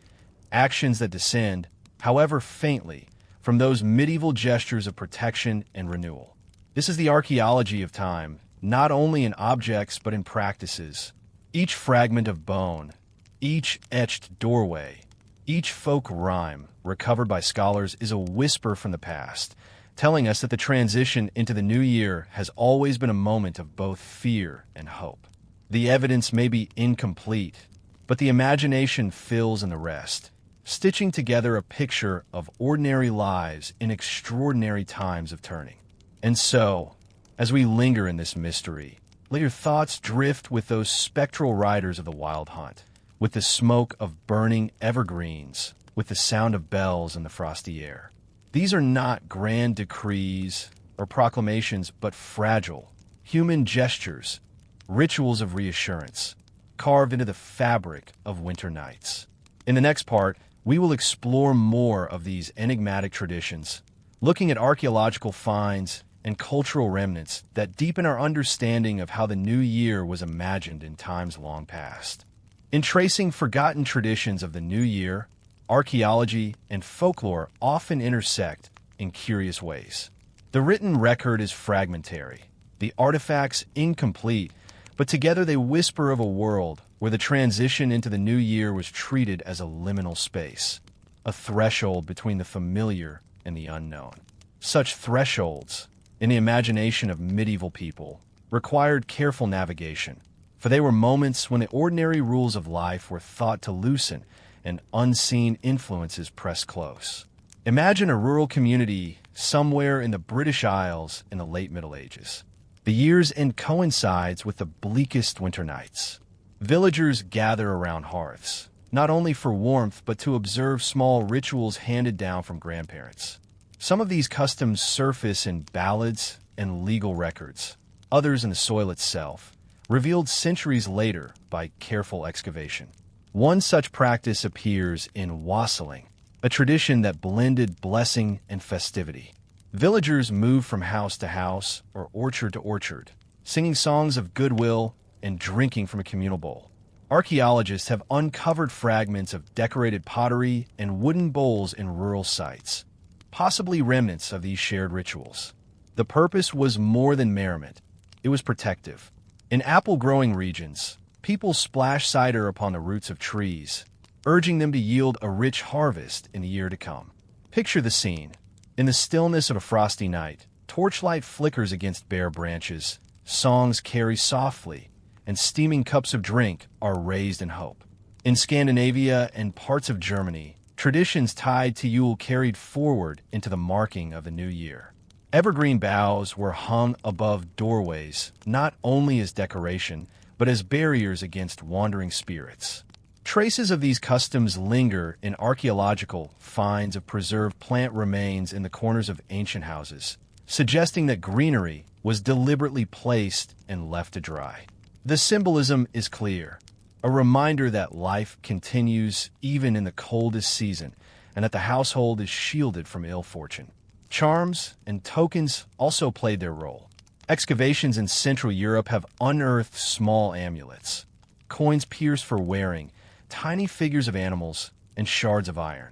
actions that descend, however faintly, from those medieval gestures of protection and renewal. This is the archaeology of time, not only in objects but in practices. Each fragment of bone, each etched doorway, each folk rhyme recovered by scholars is a whisper from the past, telling us that the transition into the new year has always been a moment of both fear and hope. The evidence may be incomplete, but the imagination fills in the rest, stitching together a picture of ordinary lives in extraordinary times of turning. And so, as we linger in this mystery, let your thoughts drift with those spectral riders of the wild hunt, with the smoke of burning evergreens, with the sound of bells in the frosty air. These are not grand decrees or proclamations, but fragile, human gestures, rituals of reassurance, carved into the fabric of winter nights. In the next part, we will explore more of these enigmatic traditions, looking at archaeological finds and cultural remnants that deepen our understanding of how the new year was imagined in times long past. In tracing forgotten traditions of the new year, archaeology and folklore often intersect in curious ways. The written record is fragmentary, the artifacts incomplete, but together they whisper of a world where the transition into the new year was treated as a liminal space, a threshold between the familiar and the unknown. Such thresholds, in the imagination of medieval people, required careful navigation, for they were moments when the ordinary rules of life were thought to loosen and unseen influences press close. Imagine a rural community somewhere in the British Isles in the late Middle Ages. The year's end coincides with the bleakest winter nights. Villagers gather around hearths, not only for warmth but to observe small rituals handed down from grandparents. Some of these customs surface in ballads and legal records, others in the soil itself, revealed centuries later by careful excavation. One such practice appears in wassailing, a tradition that blended blessing and festivity. Villagers moved from house to house or orchard to orchard, singing songs of goodwill and drinking from a communal bowl. Archaeologists have uncovered fragments of decorated pottery and wooden bowls in rural sites, possibly remnants of these shared rituals. The purpose was more than merriment. It was protective. In apple-growing regions, people splashed cider upon the roots of trees, urging them to yield a rich harvest in the year to come. Picture the scene. In the stillness of a frosty night, torchlight flickers against bare branches, songs carry softly, and steaming cups of drink are raised in hope. In Scandinavia and parts of Germany, traditions tied to Yule carried forward into the marking of the new year. Evergreen boughs were hung above doorways, not only as decoration, but as barriers against wandering spirits. Traces of these customs linger in archaeological finds of preserved plant remains in the corners of ancient houses, suggesting that greenery was deliberately placed and left to dry. The symbolism is clear, a reminder that life continues even in the coldest season, and that the household is shielded from ill fortune. Charms and tokens also played their role. Excavations in Central Europe have unearthed small amulets, coins pierced for wearing, tiny figures of animals, and shards of iron,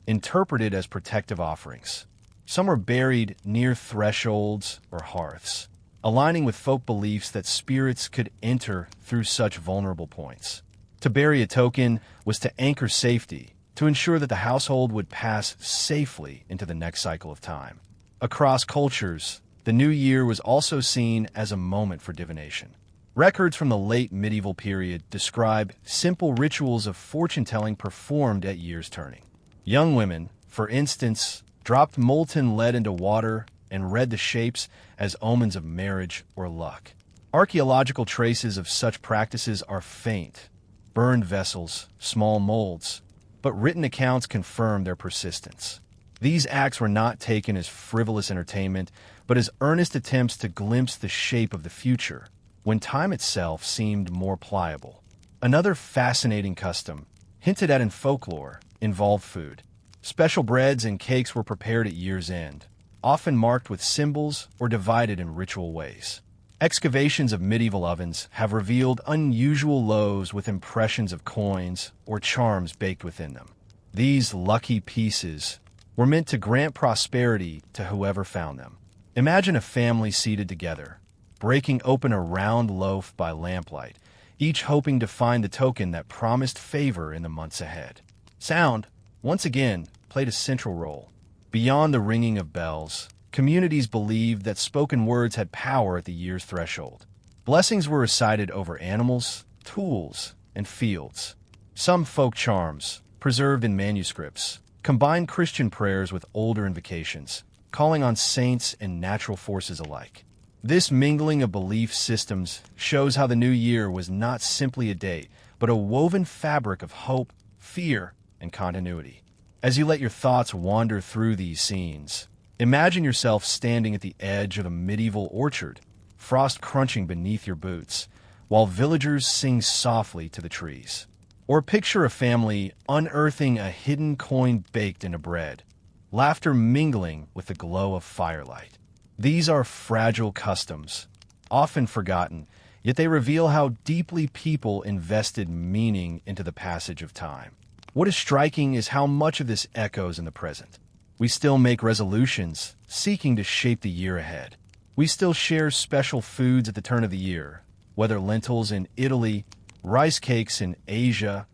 interpreted as protective offerings. Some are buried near thresholds or hearths, aligning with folk beliefs that spirits could enter through such vulnerable points. To bury a token was to anchor safety, to ensure that the household would pass safely into the next cycle of time. Across cultures, the new year was also seen as a moment for divination. Records from the late medieval period describe simple rituals of fortune-telling performed at year's turning. Young women, for instance, dropped molten lead into water and read the shapes as omens of marriage or luck. Archaeological traces of such practices are faint, burned vessels, small molds, but written accounts confirm their persistence. These acts were not taken as frivolous entertainment, but as earnest attempts to glimpse the shape of the future, when time itself seemed more pliable. Another fascinating custom, hinted at in folklore, involved food. Special breads and cakes were prepared at year's end, often marked with symbols or divided in ritual ways. Excavations of medieval ovens have revealed unusual loaves with impressions of coins or charms baked within them. These lucky pieces were meant to grant prosperity to whoever found them. Imagine a family seated together, breaking open a round loaf by lamplight, each hoping to find the token that promised favor in the months ahead. Sound, once again, played a central role. Beyond the ringing of bells, communities believed that spoken words had power at the year's threshold. Blessings were recited over animals, tools, and fields. Some folk charms, preserved in manuscripts, combined Christian prayers with older invocations, calling on saints and natural forces alike. This mingling of belief systems shows how the new year was not simply a date, but a woven fabric of hope, fear, and continuity. As you let your thoughts wander through these scenes, imagine yourself standing at the edge of a medieval orchard, frost crunching beneath your boots, while villagers sing softly to the trees. Or picture a family unearthing a hidden coin baked into bread, laughter mingling with the glow of firelight. These are fragile customs, often forgotten, yet they reveal how deeply people invested meaning into the passage of time. What is striking is how much of this echoes in the present. We still make resolutions, seeking to shape the year ahead. We still share special foods at the turn of the year, whether lentils in Italy, rice cakes in Asia,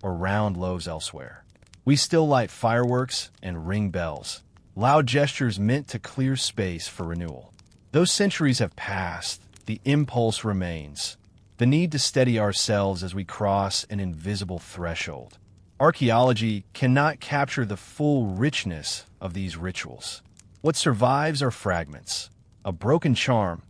or round loaves elsewhere. We still light fireworks and ring bells, loud gestures meant to clear space for renewal. Those centuries have passed, the impulse remains, the need to steady ourselves as we cross an invisible threshold. Archaeology cannot capture the full richness of these rituals. What survives are fragments, a broken charm,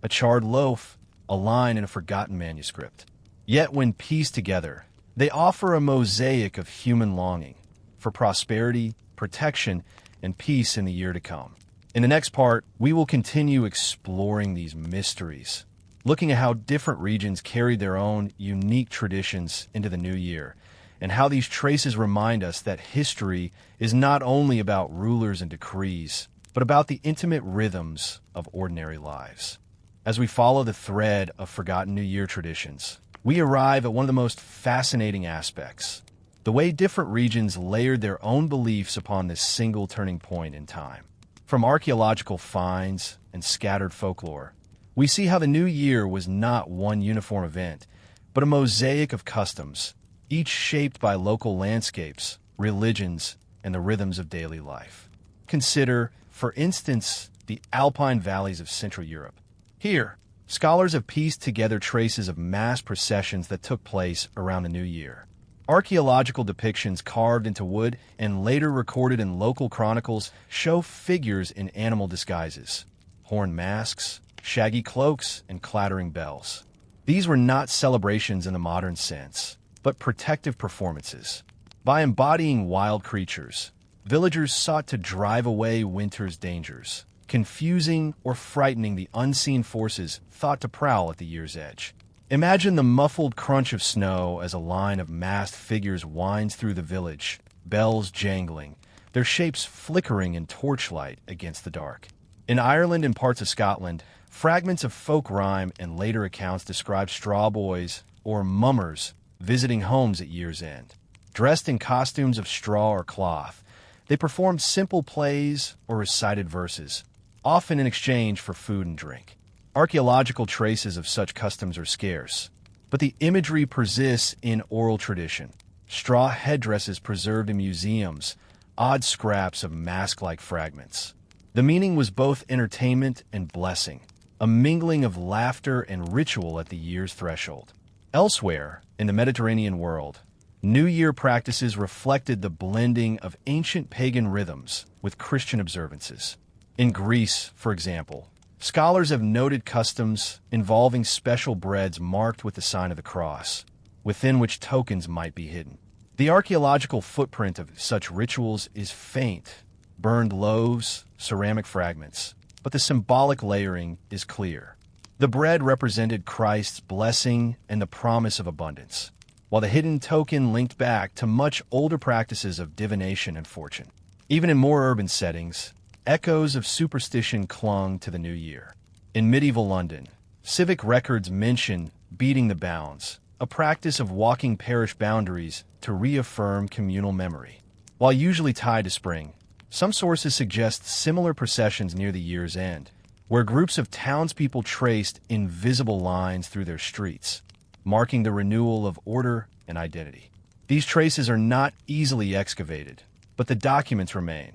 a charred loaf, a line in a forgotten manuscript. Yet when pieced together, they offer a mosaic of human longing for prosperity, protection, and peace in the year to come. In the next part, we will continue exploring these mysteries, looking at how different regions carried their own unique traditions into the new year, and how these traces remind us that history is not only about rulers and decrees, but about the intimate rhythms of ordinary lives. As we follow the thread of forgotten New Year traditions, we arrive at one of the most fascinating aspects: the way different regions layered their own beliefs upon this single turning point in time. From archaeological finds and scattered folklore, we see how the new year was not one uniform event, but a mosaic of customs, each shaped by local landscapes, religions, and the rhythms of daily life. Consider, for instance, the alpine valleys of Central Europe. Here, scholars have pieced together traces of mass processions that took place around the new year. Archaeological depictions carved into wood and later recorded in local chronicles show figures in animal disguises, horn masks, shaggy cloaks, and clattering bells. These were not celebrations in the modern sense, but protective performances. By embodying wild creatures, villagers sought to drive away winter's dangers, confusing or frightening the unseen forces thought to prowl at the year's edge. Imagine the muffled crunch of snow as a line of masked figures winds through the village, bells jangling, their shapes flickering in torchlight against the dark. In Ireland and parts of Scotland, fragments of folk rhyme and later accounts describe straw boys or mummers visiting homes at year's end. Dressed in costumes of straw or cloth, they performed simple plays or recited verses, often in exchange for food and drink. Archaeological traces of such customs are scarce, but the imagery persists in oral tradition. Straw headdresses preserved in museums, odd scraps of mask-like fragments. The meaning was both entertainment and blessing, a mingling of laughter and ritual at the year's threshold. Elsewhere, in the Mediterranean world, New Year practices reflected the blending of ancient pagan rhythms with Christian observances. In Greece, for example, scholars have noted customs involving special breads marked with the sign of the cross, within which tokens might be hidden. The archaeological footprint of such rituals is faint: burned loaves, ceramic fragments, but the symbolic layering is clear. The bread represented Christ's blessing and the promise of abundance, while the hidden token linked back to much older practices of divination and fortune. Even in more urban settings, echoes of superstition clung to the new year. In medieval London, civic records mention beating the bounds, a practice of walking parish boundaries to reaffirm communal memory. While usually tied to spring, Some sources suggest similar processions near the year's end, where groups of townspeople traced invisible lines through their streets, marking the renewal of order and identity. These traces are not easily excavated, but the documents remain.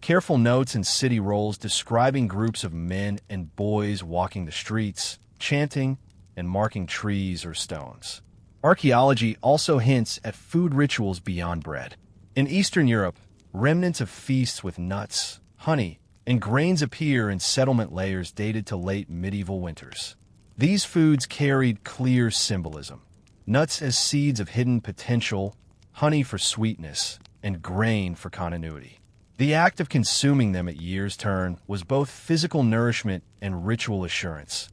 Careful notes and city rolls describing groups of men and boys walking the streets, chanting, and marking trees or stones. Archaeology also hints at food rituals beyond bread. In Eastern Europe, remnants of feasts with nuts, honey, and grains appear in settlement layers dated to late medieval winters. These foods carried clear symbolism: nuts as seeds of hidden potential, honey for sweetness, and grain for continuity. The act of consuming them at year's turn was both physical nourishment and ritual assurance,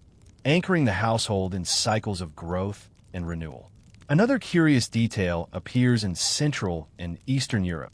anchoring the household in cycles of growth and renewal. Another curious detail appears in Central and Eastern Europe: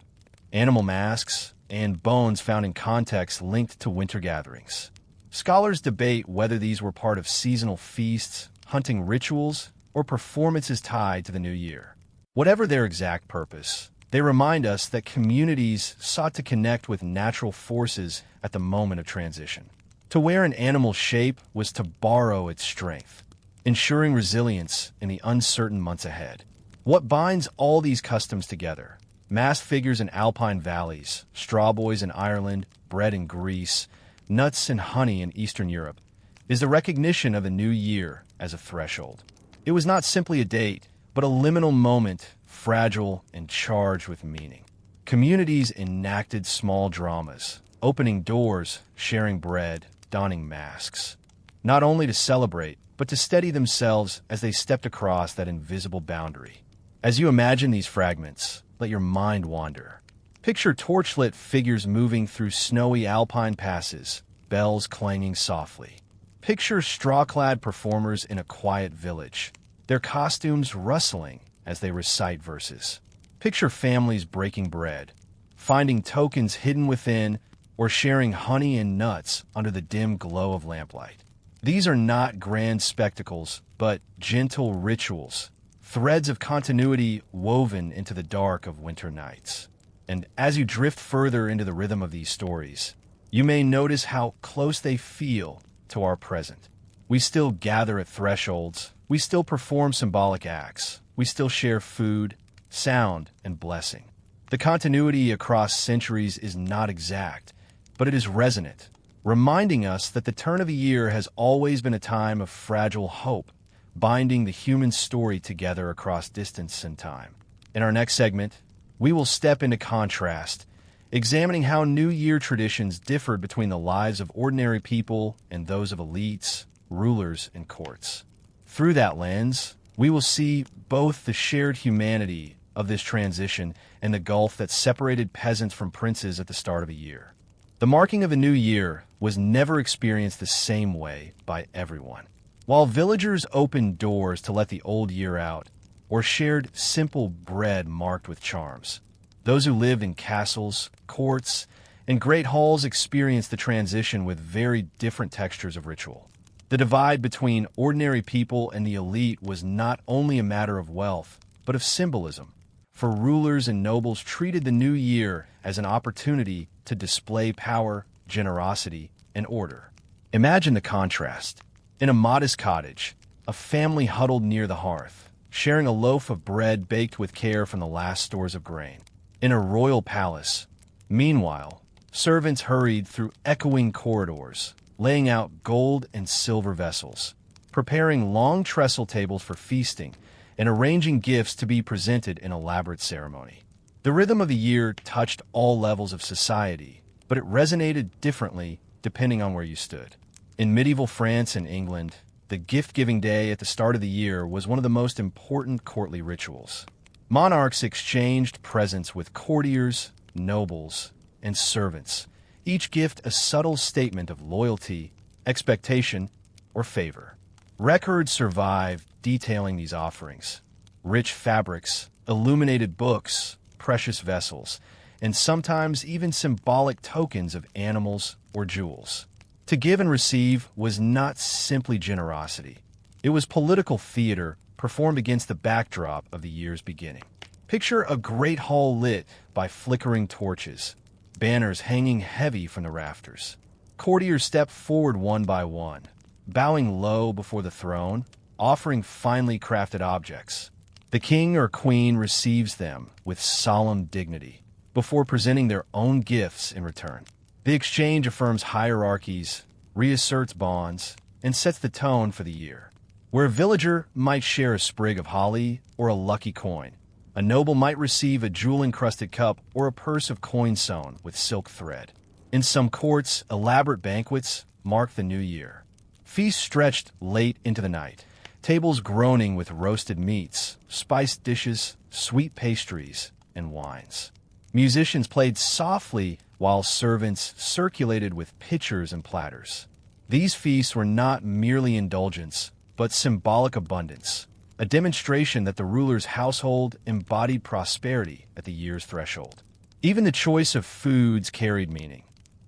animal masks and bones found in contexts linked to winter gatherings. Scholars debate whether these were part of seasonal feasts, hunting rituals, or performances tied to the new year. Whatever their exact purpose, they remind us that communities sought to connect with natural forces at the moment of transition. To wear an animal's shape was to borrow its strength, ensuring resilience in the uncertain months ahead. What binds all these customs together? Masked figures in alpine valleys, straw boys in Ireland, bread in Greece, nuts and honey in Eastern Europe, is the recognition of a new year as a threshold. It was not simply a date, but a liminal moment, fragile and charged with meaning. Communities enacted small dramas, opening doors, sharing bread, donning masks, not only to celebrate, but to steady themselves as they stepped across that invisible boundary. As you imagine these fragments, let your mind wander. Picture torchlit figures moving through snowy alpine passes, bells clanging softly. Picture straw-clad performers in a quiet village, their costumes rustling as they recite verses. Picture families breaking bread, finding tokens hidden within, or sharing honey and nuts under the dim glow of lamplight. These are not grand spectacles, but gentle rituals, threads of continuity woven into the dark of winter nights. And as you drift further into the rhythm of these stories, you may notice how close they feel to our present. We still gather at thresholds, we still perform symbolic acts, we still share food, sound, and blessing. The continuity across centuries is not exact, but it is resonant, reminding us that the turn of a year has always been a time of fragile hope, binding the human story together across distance and time. In our next segment, we will step into contrast, examining how New Year traditions differed between the lives of ordinary people and those of elites, rulers, and courts. Through that lens, we will see both the shared humanity of this transition and the gulf that separated peasants from princes at the start of a year. The marking of a new year was never experienced the same way by everyone. While villagers opened doors to let the old year out, or shared simple bread marked with charms, those who lived in castles, courts, and great halls experienced the transition with very different textures of ritual. The divide between ordinary people and the elite was not only a matter of wealth, but of symbolism. For rulers and nobles treated the new year as an opportunity to display power, generosity, and order. Imagine the contrast. In a modest cottage, a family huddled near the hearth, sharing a loaf of bread baked with care from the last stores of grain. In a royal palace, meanwhile, servants hurried through echoing corridors, laying out gold and silver vessels, preparing long trestle tables for feasting, and arranging gifts to be presented in elaborate ceremony. The rhythm of the year touched all levels of society, but it resonated differently depending on where you stood. In medieval France and England, the gift-giving day at the start of the year was one of the most important courtly rituals. Monarchs exchanged presents with courtiers, nobles, and servants, each gift a subtle statement of loyalty, expectation, or favor. Records survive detailing these offerings: rich fabrics, illuminated books, precious vessels, and sometimes even symbolic tokens of animals or jewels. To give and receive was not simply generosity. It was political theater performed against the backdrop of the year's beginning. Picture a great hall lit by flickering torches, banners hanging heavy from the rafters. Courtiers step forward one by one, bowing low before the throne, offering finely crafted objects. The king or queen receives them with solemn dignity before presenting their own gifts in return. The exchange affirms hierarchies, reasserts bonds, and sets the tone for the year. Where a villager might share a sprig of holly or a lucky coin, a noble might receive a jewel-encrusted cup or a purse of coin sewn with silk thread. In some courts, elaborate banquets mark the new year. Feasts stretched late into the night, tables groaning with roasted meats, spiced dishes, sweet pastries, and wines. Musicians played softly while servants circulated with pitchers and platters. These feasts were not merely indulgence, but symbolic abundance, a demonstration that the ruler's household embodied prosperity at the year's threshold. Even the choice of foods carried meaning.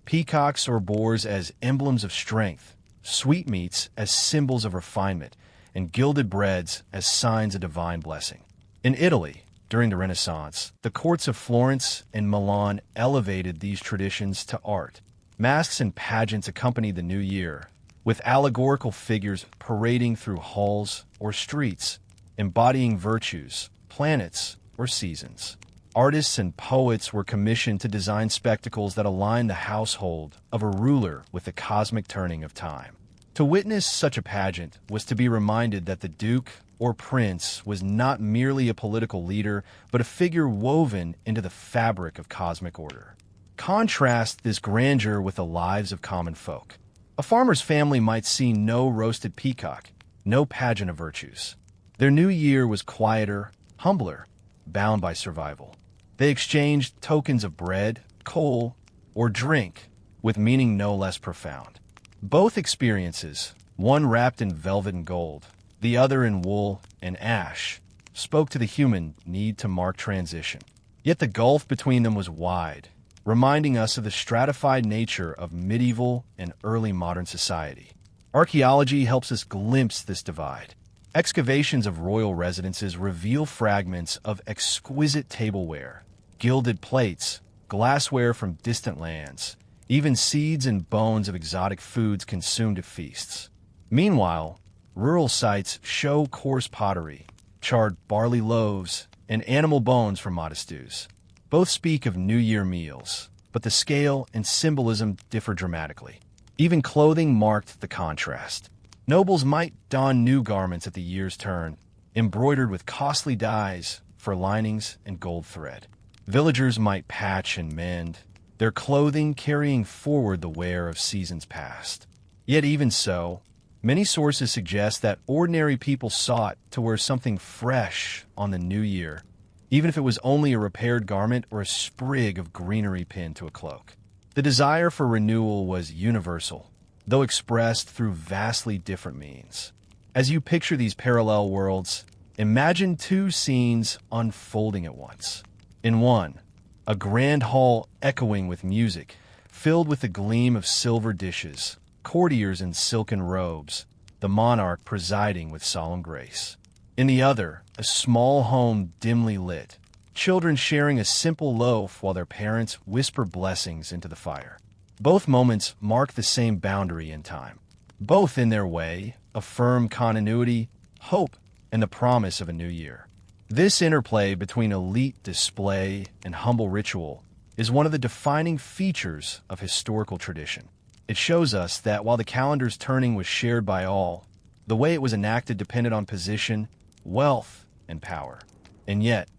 Peacocks or boars as emblems of strength, sweetmeats as symbols of refinement, and gilded breads as signs of divine blessing. In Italy, during the Renaissance, the courts of Florence and Milan elevated these traditions to art. Masks and pageants accompanied the new year, with allegorical figures parading through halls or streets, embodying virtues, planets, or seasons. Artists and poets were commissioned to design spectacles that aligned the household of a ruler with the cosmic turning of time. To witness such a pageant was to be reminded that the duke or prince was not merely a political leader, but a figure woven into the fabric of cosmic order. Contrast this grandeur with the lives of common folk. A farmer's family might see no roasted peacock, no pageant of virtues. Their new year was quieter, humbler, bound by survival. They exchanged tokens of bread, coal, or drink, with meaning no less profound. Both experiences, one wrapped in velvet and gold, the other in wool and ash, spoke to the human need to mark transition. Yet the gulf between them was wide, reminding us of the stratified nature of medieval and early modern society. Archaeology helps us glimpse this divide. Excavations of royal residences reveal fragments of exquisite tableware, gilded plates, glassware from distant lands, even seeds and bones of exotic foods consumed at feasts. Meanwhile, rural sites show coarse pottery, charred barley loaves, and animal bones from modest stews. Both speak of New Year meals, but the scale and symbolism differ dramatically. Even clothing marked the contrast. Nobles might don new garments at the year's turn, embroidered with costly dyes for linings and gold thread. Villagers might patch and mend, their clothing carrying forward the wear of seasons past. Yet even so, many sources suggest that ordinary people sought to wear something fresh on the new year, even if it was only a repaired garment or a sprig of greenery pinned to a cloak. The desire for renewal was universal, though expressed through vastly different means. As you picture these parallel worlds, imagine two scenes unfolding at once. In one, a grand hall echoing with music, filled with the gleam of silver dishes, courtiers in silken robes, the monarch presiding with solemn grace. In the other, a small home dimly lit, children sharing a simple loaf while their parents whisper blessings into the fire. Both moments mark the same boundary in time. Both, in their way, affirm continuity, hope, and the promise of a new year. This interplay between elite display and humble ritual is one of the defining features of historical tradition. It shows us that while the calendar's turning was shared by all, the way it was enacted depended on position, wealth, and power. And yet,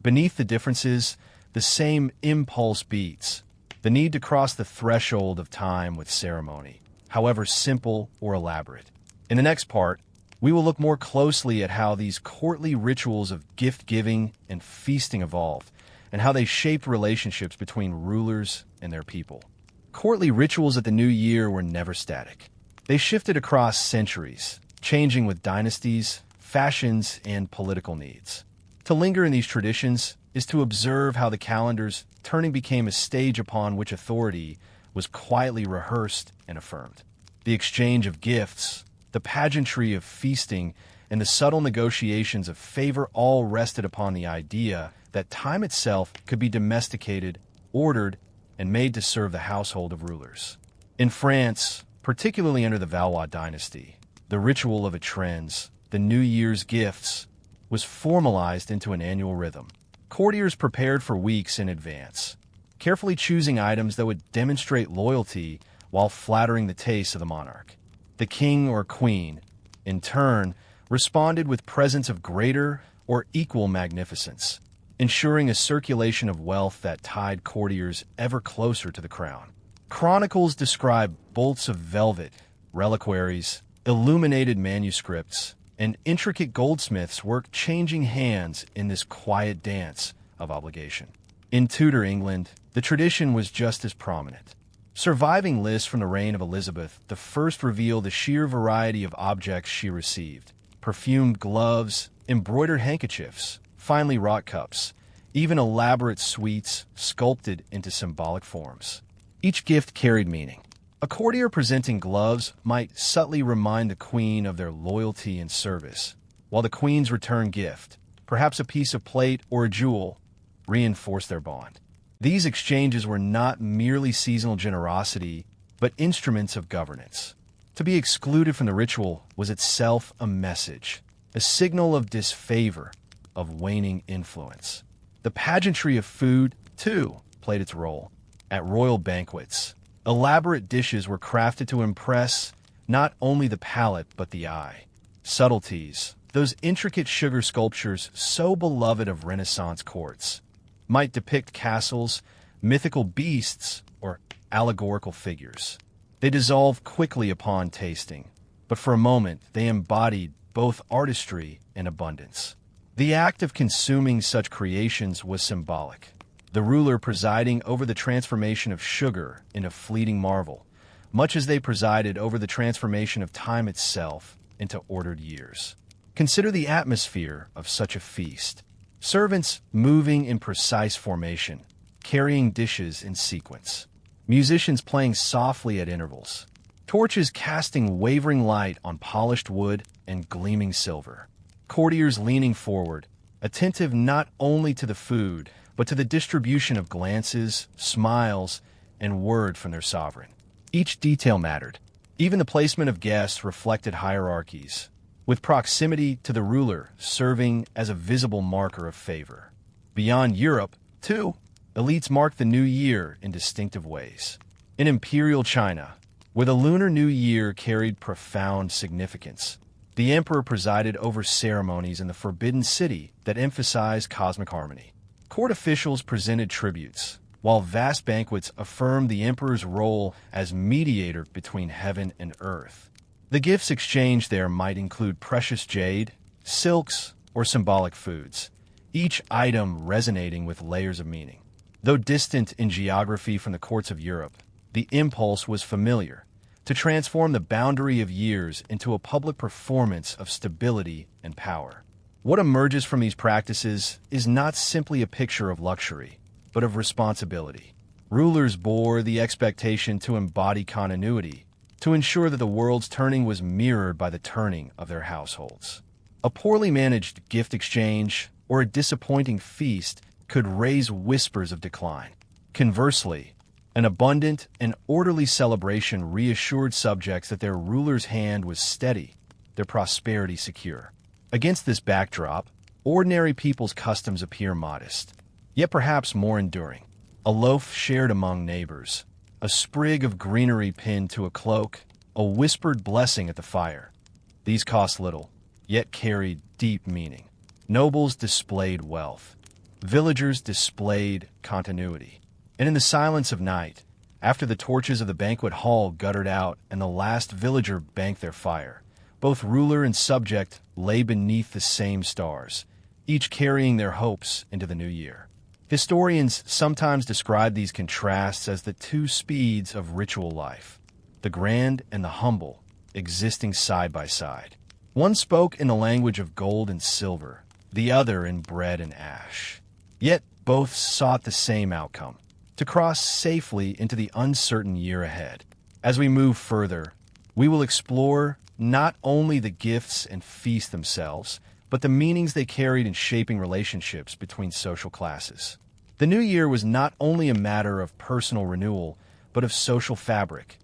beneath the differences, the same impulse beats: the need to cross the threshold of time with ceremony, however simple or elaborate. In the next part, we will look more closely at how these courtly rituals of gift-giving and feasting evolved, and how they shaped relationships between rulers and their people. Courtly rituals at the new year were never static. They shifted across centuries, changing with dynasties, fashions, and political needs. To linger in these traditions is to observe how the calendar's turning became a stage upon which authority was quietly rehearsed and affirmed. The exchange of gifts, the pageantry of feasting, and the subtle negotiations of favor all rested upon the idea that time itself could be domesticated, ordered, and made to serve the household of rulers. In France, particularly under the Valois dynasty, the ritual of étrennes, the New Year's gifts, was formalized into an annual rhythm. Courtiers prepared for weeks in advance, carefully choosing items that would demonstrate loyalty while flattering the taste of the monarch. The king or queen, in turn, responded with presents of greater or equal magnificence, ensuring a circulation of wealth that tied courtiers ever closer to the crown. Chronicles describe bolts of velvet, reliquaries, illuminated manuscripts, and intricate goldsmiths' work changing hands in this quiet dance of obligation. In Tudor England, the tradition was just as prominent. Surviving lists from the reign of Elizabeth I reveal the sheer variety of objects she received: perfumed gloves, embroidered handkerchiefs, finely wrought cups, even elaborate sweets sculpted into symbolic forms. Each gift carried meaning. A courtier presenting gloves might subtly remind the queen of their loyalty and service, while the queen's return gift, perhaps a piece of plate or a jewel, reinforced their bond. These exchanges were not merely seasonal generosity, but instruments of governance. To be excluded from the ritual was itself a message, a signal of disfavor, of waning influence. The pageantry of food, too, played its role. At royal banquets, elaborate dishes were crafted to impress not only the palate but the eye. Subtleties, those intricate sugar sculptures so beloved of Renaissance courts, might depict castles, mythical beasts, or allegorical figures. They dissolved quickly upon tasting, but for a moment they embodied both artistry and abundance. The act of consuming such creations was symbolic, the ruler presiding over the transformation of sugar into fleeting marvel, much as they presided over the transformation of time itself into ordered years. Consider the atmosphere of such a feast. Servants moving in precise formation, carrying dishes in sequence. Musicians playing softly at intervals. Torches casting wavering light on polished wood and gleaming silver. Courtiers leaning forward, attentive not only to the food, but to the distribution of glances, smiles, and word from their sovereign. Each detail mattered. Even the placement of guests reflected hierarchies, with proximity to the ruler serving as a visible marker of favor. Beyond Europe, too, elites marked the new year in distinctive ways. In imperial China, where the Lunar New Year carried profound significance, the emperor presided over ceremonies in the Forbidden City that emphasized cosmic harmony. Court officials presented tributes, while vast banquets affirmed the emperor's role as mediator between heaven and earth. The gifts exchanged there might include precious jade, silks, or symbolic foods, each item resonating with layers of meaning. Though distant in geography from the courts of Europe, the impulse was familiar: to transform the boundary of years into a public performance of stability and power. What emerges from these practices is not simply a picture of luxury, but of responsibility. Rulers bore the expectation to embody continuity, to ensure that the world's turning was mirrored by the turning of their households. A poorly managed gift exchange or a disappointing feast could raise whispers of decline. Conversely, an abundant and orderly celebration reassured subjects that their ruler's hand was steady, their prosperity secure. Against this backdrop, ordinary people's customs appear modest, yet perhaps more enduring. A loaf shared among neighbors, a sprig of greenery pinned to a cloak, a whispered blessing at the fire. These cost little, yet carried deep meaning. Nobles displayed wealth. Villagers displayed continuity. And in the silence of night, after the torches of the banquet hall guttered out and the last villager banked their fire, both ruler and subject lay beneath the same stars, each carrying their hopes into the new year. Historians sometimes describe these contrasts as the two speeds of ritual life, the grand and the humble, existing side by side. One spoke in the language of gold and silver, the other in bread and ash. Yet both sought the same outcome: to cross safely into the uncertain year ahead. As we move further, we will explore not only the gifts and feasts themselves, but the meanings they carried in shaping relationships between social classes. The new year was not only a matter of personal renewal, but of social fabric,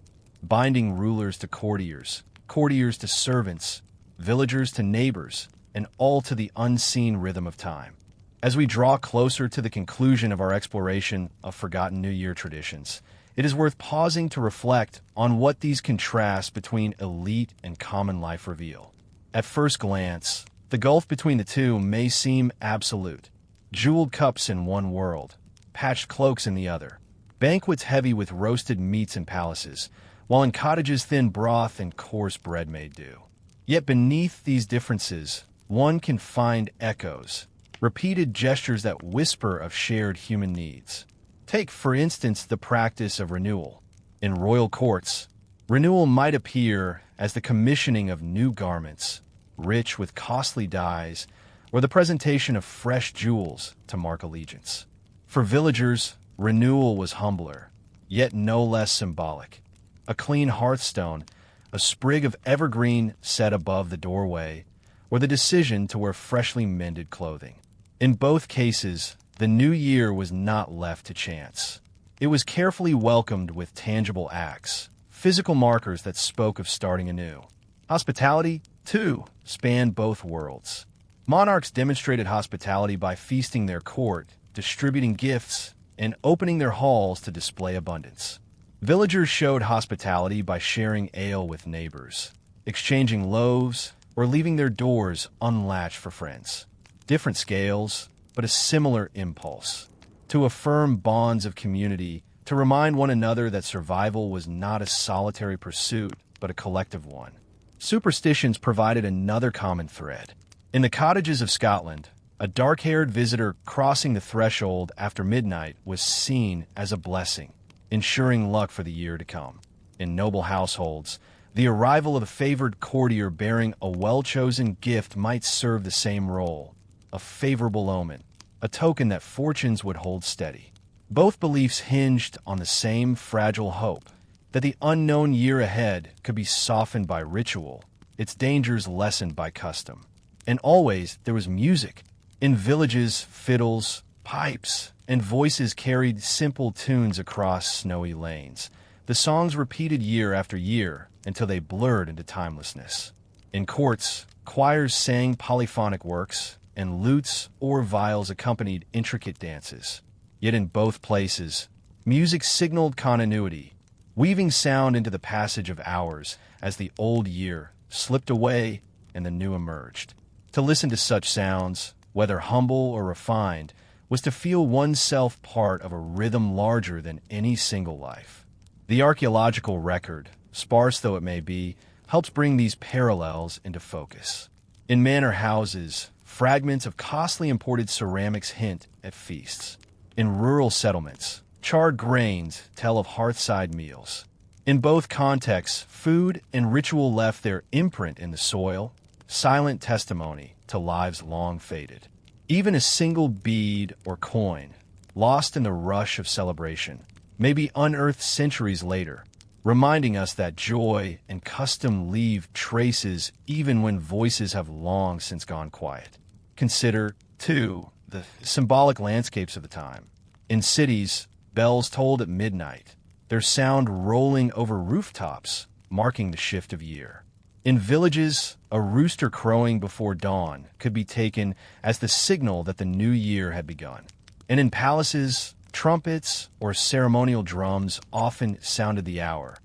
binding rulers to courtiers, courtiers to servants, villagers to neighbors, and all to the unseen rhythm of time. As we draw closer to the conclusion of our exploration of forgotten New Year traditions, it is worth pausing to reflect on what these contrasts between elite and common life reveal. At first glance, the gulf between the two may seem absolute. Jeweled cups in one world, patched cloaks in the other, banquets heavy with roasted meats in palaces, while in cottages thin broth and coarse bread made do. Yet beneath these differences, one can find echoes, repeated gestures that whisper of shared human needs. Take, for instance, the practice of renewal. In royal courts, renewal might appear as the commissioning of new garments, rich with costly dyes, or the presentation of fresh jewels to mark allegiance. For villagers, renewal was humbler, yet no less symbolic. A clean hearthstone, a sprig of evergreen set above the doorway, or the decision to wear freshly mended clothing. In both cases, the new year was not left to chance. It was carefully welcomed with tangible acts, physical markers that spoke of starting anew. Hospitality, too, spanned both worlds. Monarchs demonstrated hospitality by feasting their court, distributing gifts, and opening their halls to display abundance. Villagers showed hospitality by sharing ale with neighbors, exchanging loaves, or leaving their doors unlatched for friends. Different scales, but a similar impulse. To affirm bonds of community, to remind one another that survival was not a solitary pursuit, but a collective one. Superstitions provided another common thread. In the cottages of Scotland, a dark-haired visitor crossing the threshold after midnight was seen as a blessing, ensuring luck for the year to come. In noble households, the arrival of a favored courtier bearing a well-chosen gift might serve the same role, a favorable omen, a token that fortunes would hold steady. Both beliefs hinged on the same fragile hope, that the unknown year ahead could be softened by ritual, its dangers lessened by custom. And always there was music. In villages, fiddles, pipes, and voices carried simple tunes across snowy lanes. The songs repeated year after year until they blurred into timelessness. In courts, choirs sang polyphonic works, and lutes or viols accompanied intricate dances. Yet in both places, music signaled continuity, weaving sound into the passage of hours as the old year slipped away and the new emerged. To listen to such sounds, whether humble or refined, was to feel oneself part of a rhythm larger than any single life. The archaeological record, sparse though it may be, helps bring these parallels into focus. In manor houses, fragments of costly imported ceramics hint at feasts. In rural settlements, charred grains tell of hearthside meals. In both contexts, food and ritual left their imprint in the soil, silent testimony to lives long faded. Even a single bead or coin, lost in the rush of celebration, may be unearthed centuries later, reminding us that joy and custom leave traces even when voices have long since gone quiet. Consider, too, the symbolic landscapes of the time. In cities, bells tolled at midnight, their sound rolling over rooftops, marking the shift of year. In villages, a rooster crowing before dawn could be taken as the signal that the new year had begun. And in palaces, trumpets or ceremonial drums often sounded the hour,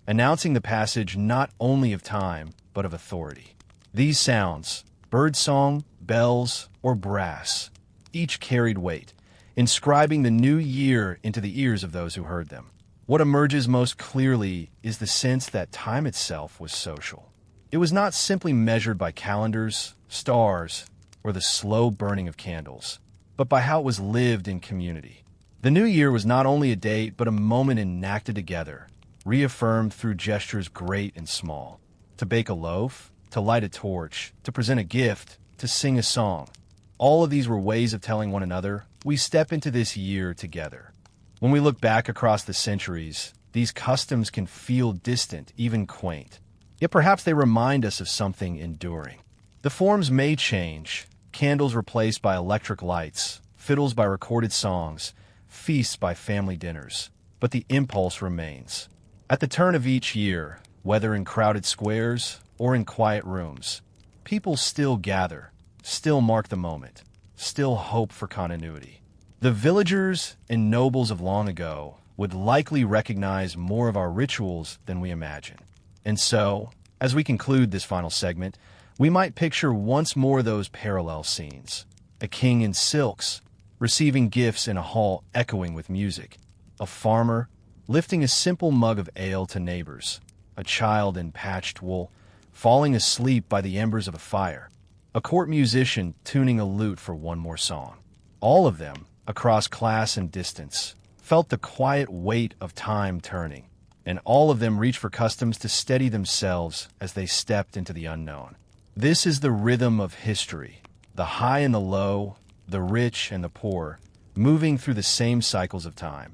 announcing the passage not only of time, but of authority. These sounds, birdsong, bells, or brass, each carried weight, inscribing the new year into the ears of those who heard them. What emerges most clearly is the sense that time itself was social. It was not simply measured by calendars, stars, or the slow burning of candles, but by how it was lived in community. The new year was not only a date, but a moment enacted together, reaffirmed through gestures great and small. To bake a loaf, to light a torch, to present a gift, to sing a song. All of these were ways of telling one another, we step into this year together. When we look back across the centuries, these customs can feel distant, even quaint. Yet perhaps they remind us of something enduring. The forms may change, candles replaced by electric lights, fiddles by recorded songs, feasts by family dinners, but the impulse remains. At the turn of each year, whether in crowded squares or in quiet rooms, people still gather, still mark the moment, still hope for continuity. The villagers and nobles of long ago would likely recognize more of our rituals than we imagine. And so, as we conclude this final segment, we might picture once more those parallel scenes. A king in silks, receiving gifts in a hall echoing with music. A farmer, lifting a simple mug of ale to neighbors. A child in patched wool, falling asleep by the embers of a fire. A court musician tuning a lute for one more song. All of them, across class and distance, felt the quiet weight of time turning, and all of them reached for customs to steady themselves as they stepped into the unknown. This is the rhythm of history, the high and the low, the rich and the poor, moving through the same cycles of time,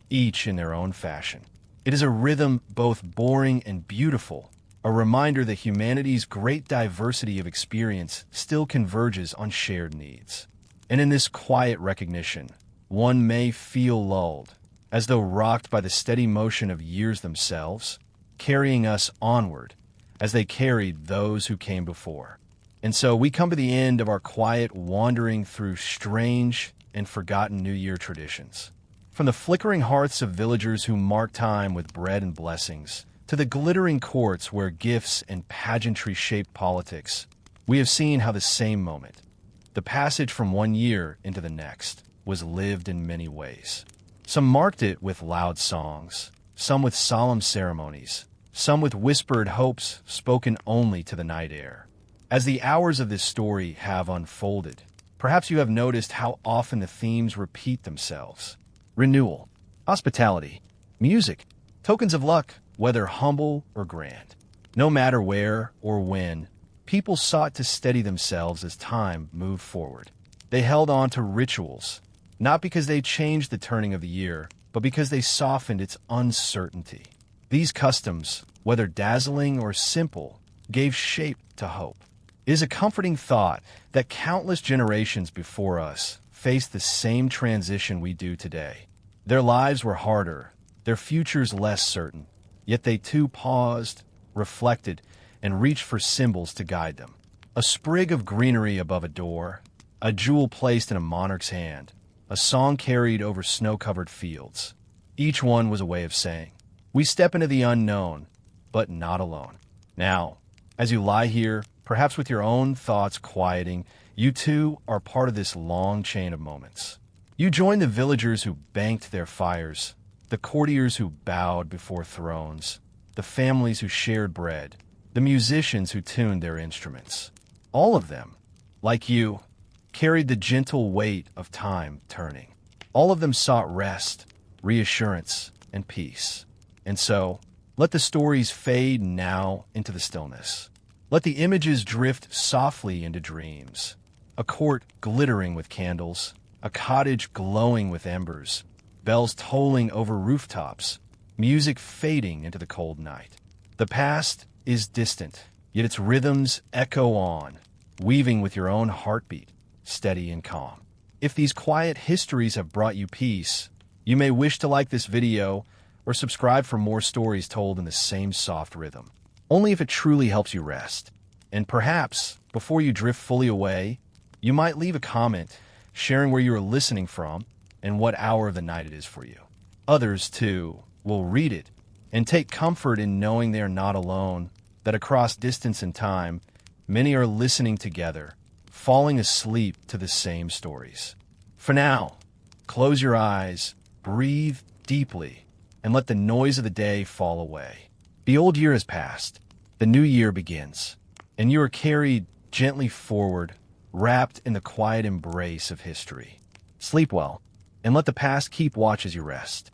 each in their own fashion. It is a rhythm both boring and beautiful, a reminder that humanity's great diversity of experience still converges on shared needs. And in this quiet recognition, one may feel lulled, as though rocked by the steady motion of years themselves, carrying us onward, as they carried those who came before. And so we come to the end of our quiet wandering through strange and forgotten New Year traditions. From the flickering hearths of villagers who mark time with bread and blessings, to the glittering courts where gifts and pageantry shape politics, we have seen how the same moment, the passage from one year into the next, was lived in many ways. Some marked it with loud songs, some with solemn ceremonies, some with whispered hopes spoken only to the night air. As the hours of this story have unfolded, perhaps you have noticed how often the themes repeat themselves. Renewal, hospitality, music, tokens of luck, whether humble or grand. No matter where or when, people sought to steady themselves as time moved forward. They held on to rituals, not because they changed the turning of the year, but because they softened its uncertainty. These customs, whether dazzling or simple, gave shape to hope. It is a comforting thought that countless generations before us faced the same transition we do today. Their lives were harder, their futures less certain, yet they too paused, reflected, and reached for symbols to guide them. A sprig of greenery above a door, a jewel placed in a monarch's hand, a song carried over snow-covered fields. Each one was a way of saying, we step into the unknown, but not alone. Now, as you lie here, perhaps with your own thoughts quieting, you too are part of this long chain of moments. You join the villagers who banked their fires, the courtiers who bowed before thrones, the families who shared bread, the musicians who tuned their instruments. All of them, like you, carried the gentle weight of time turning. All of them sought rest, reassurance, and peace. And so, let the stories fade now into the stillness. Let the images drift softly into dreams. A court glittering with candles, a cottage glowing with embers, bells tolling over rooftops, music fading into the cold night. The past is distant, yet its rhythms echo on, weaving with your own heartbeat, steady and calm. If these quiet histories have brought you peace, you may wish to like this video or subscribe for more stories told in the same soft rhythm. Only if it truly helps you rest. And perhaps, before you drift fully away, you might leave a comment sharing where you are listening from and what hour of the night it is for you. Others, too, will read it and take comfort in knowing they are not alone, that across distance and time, many are listening together, falling asleep to the same stories. For now, close your eyes, breathe deeply, and let the noise of the day fall away. The old year has passed. The new year begins, and you are carried gently forward, wrapped in the quiet embrace of history. Sleep well, and let the past keep watch as you rest.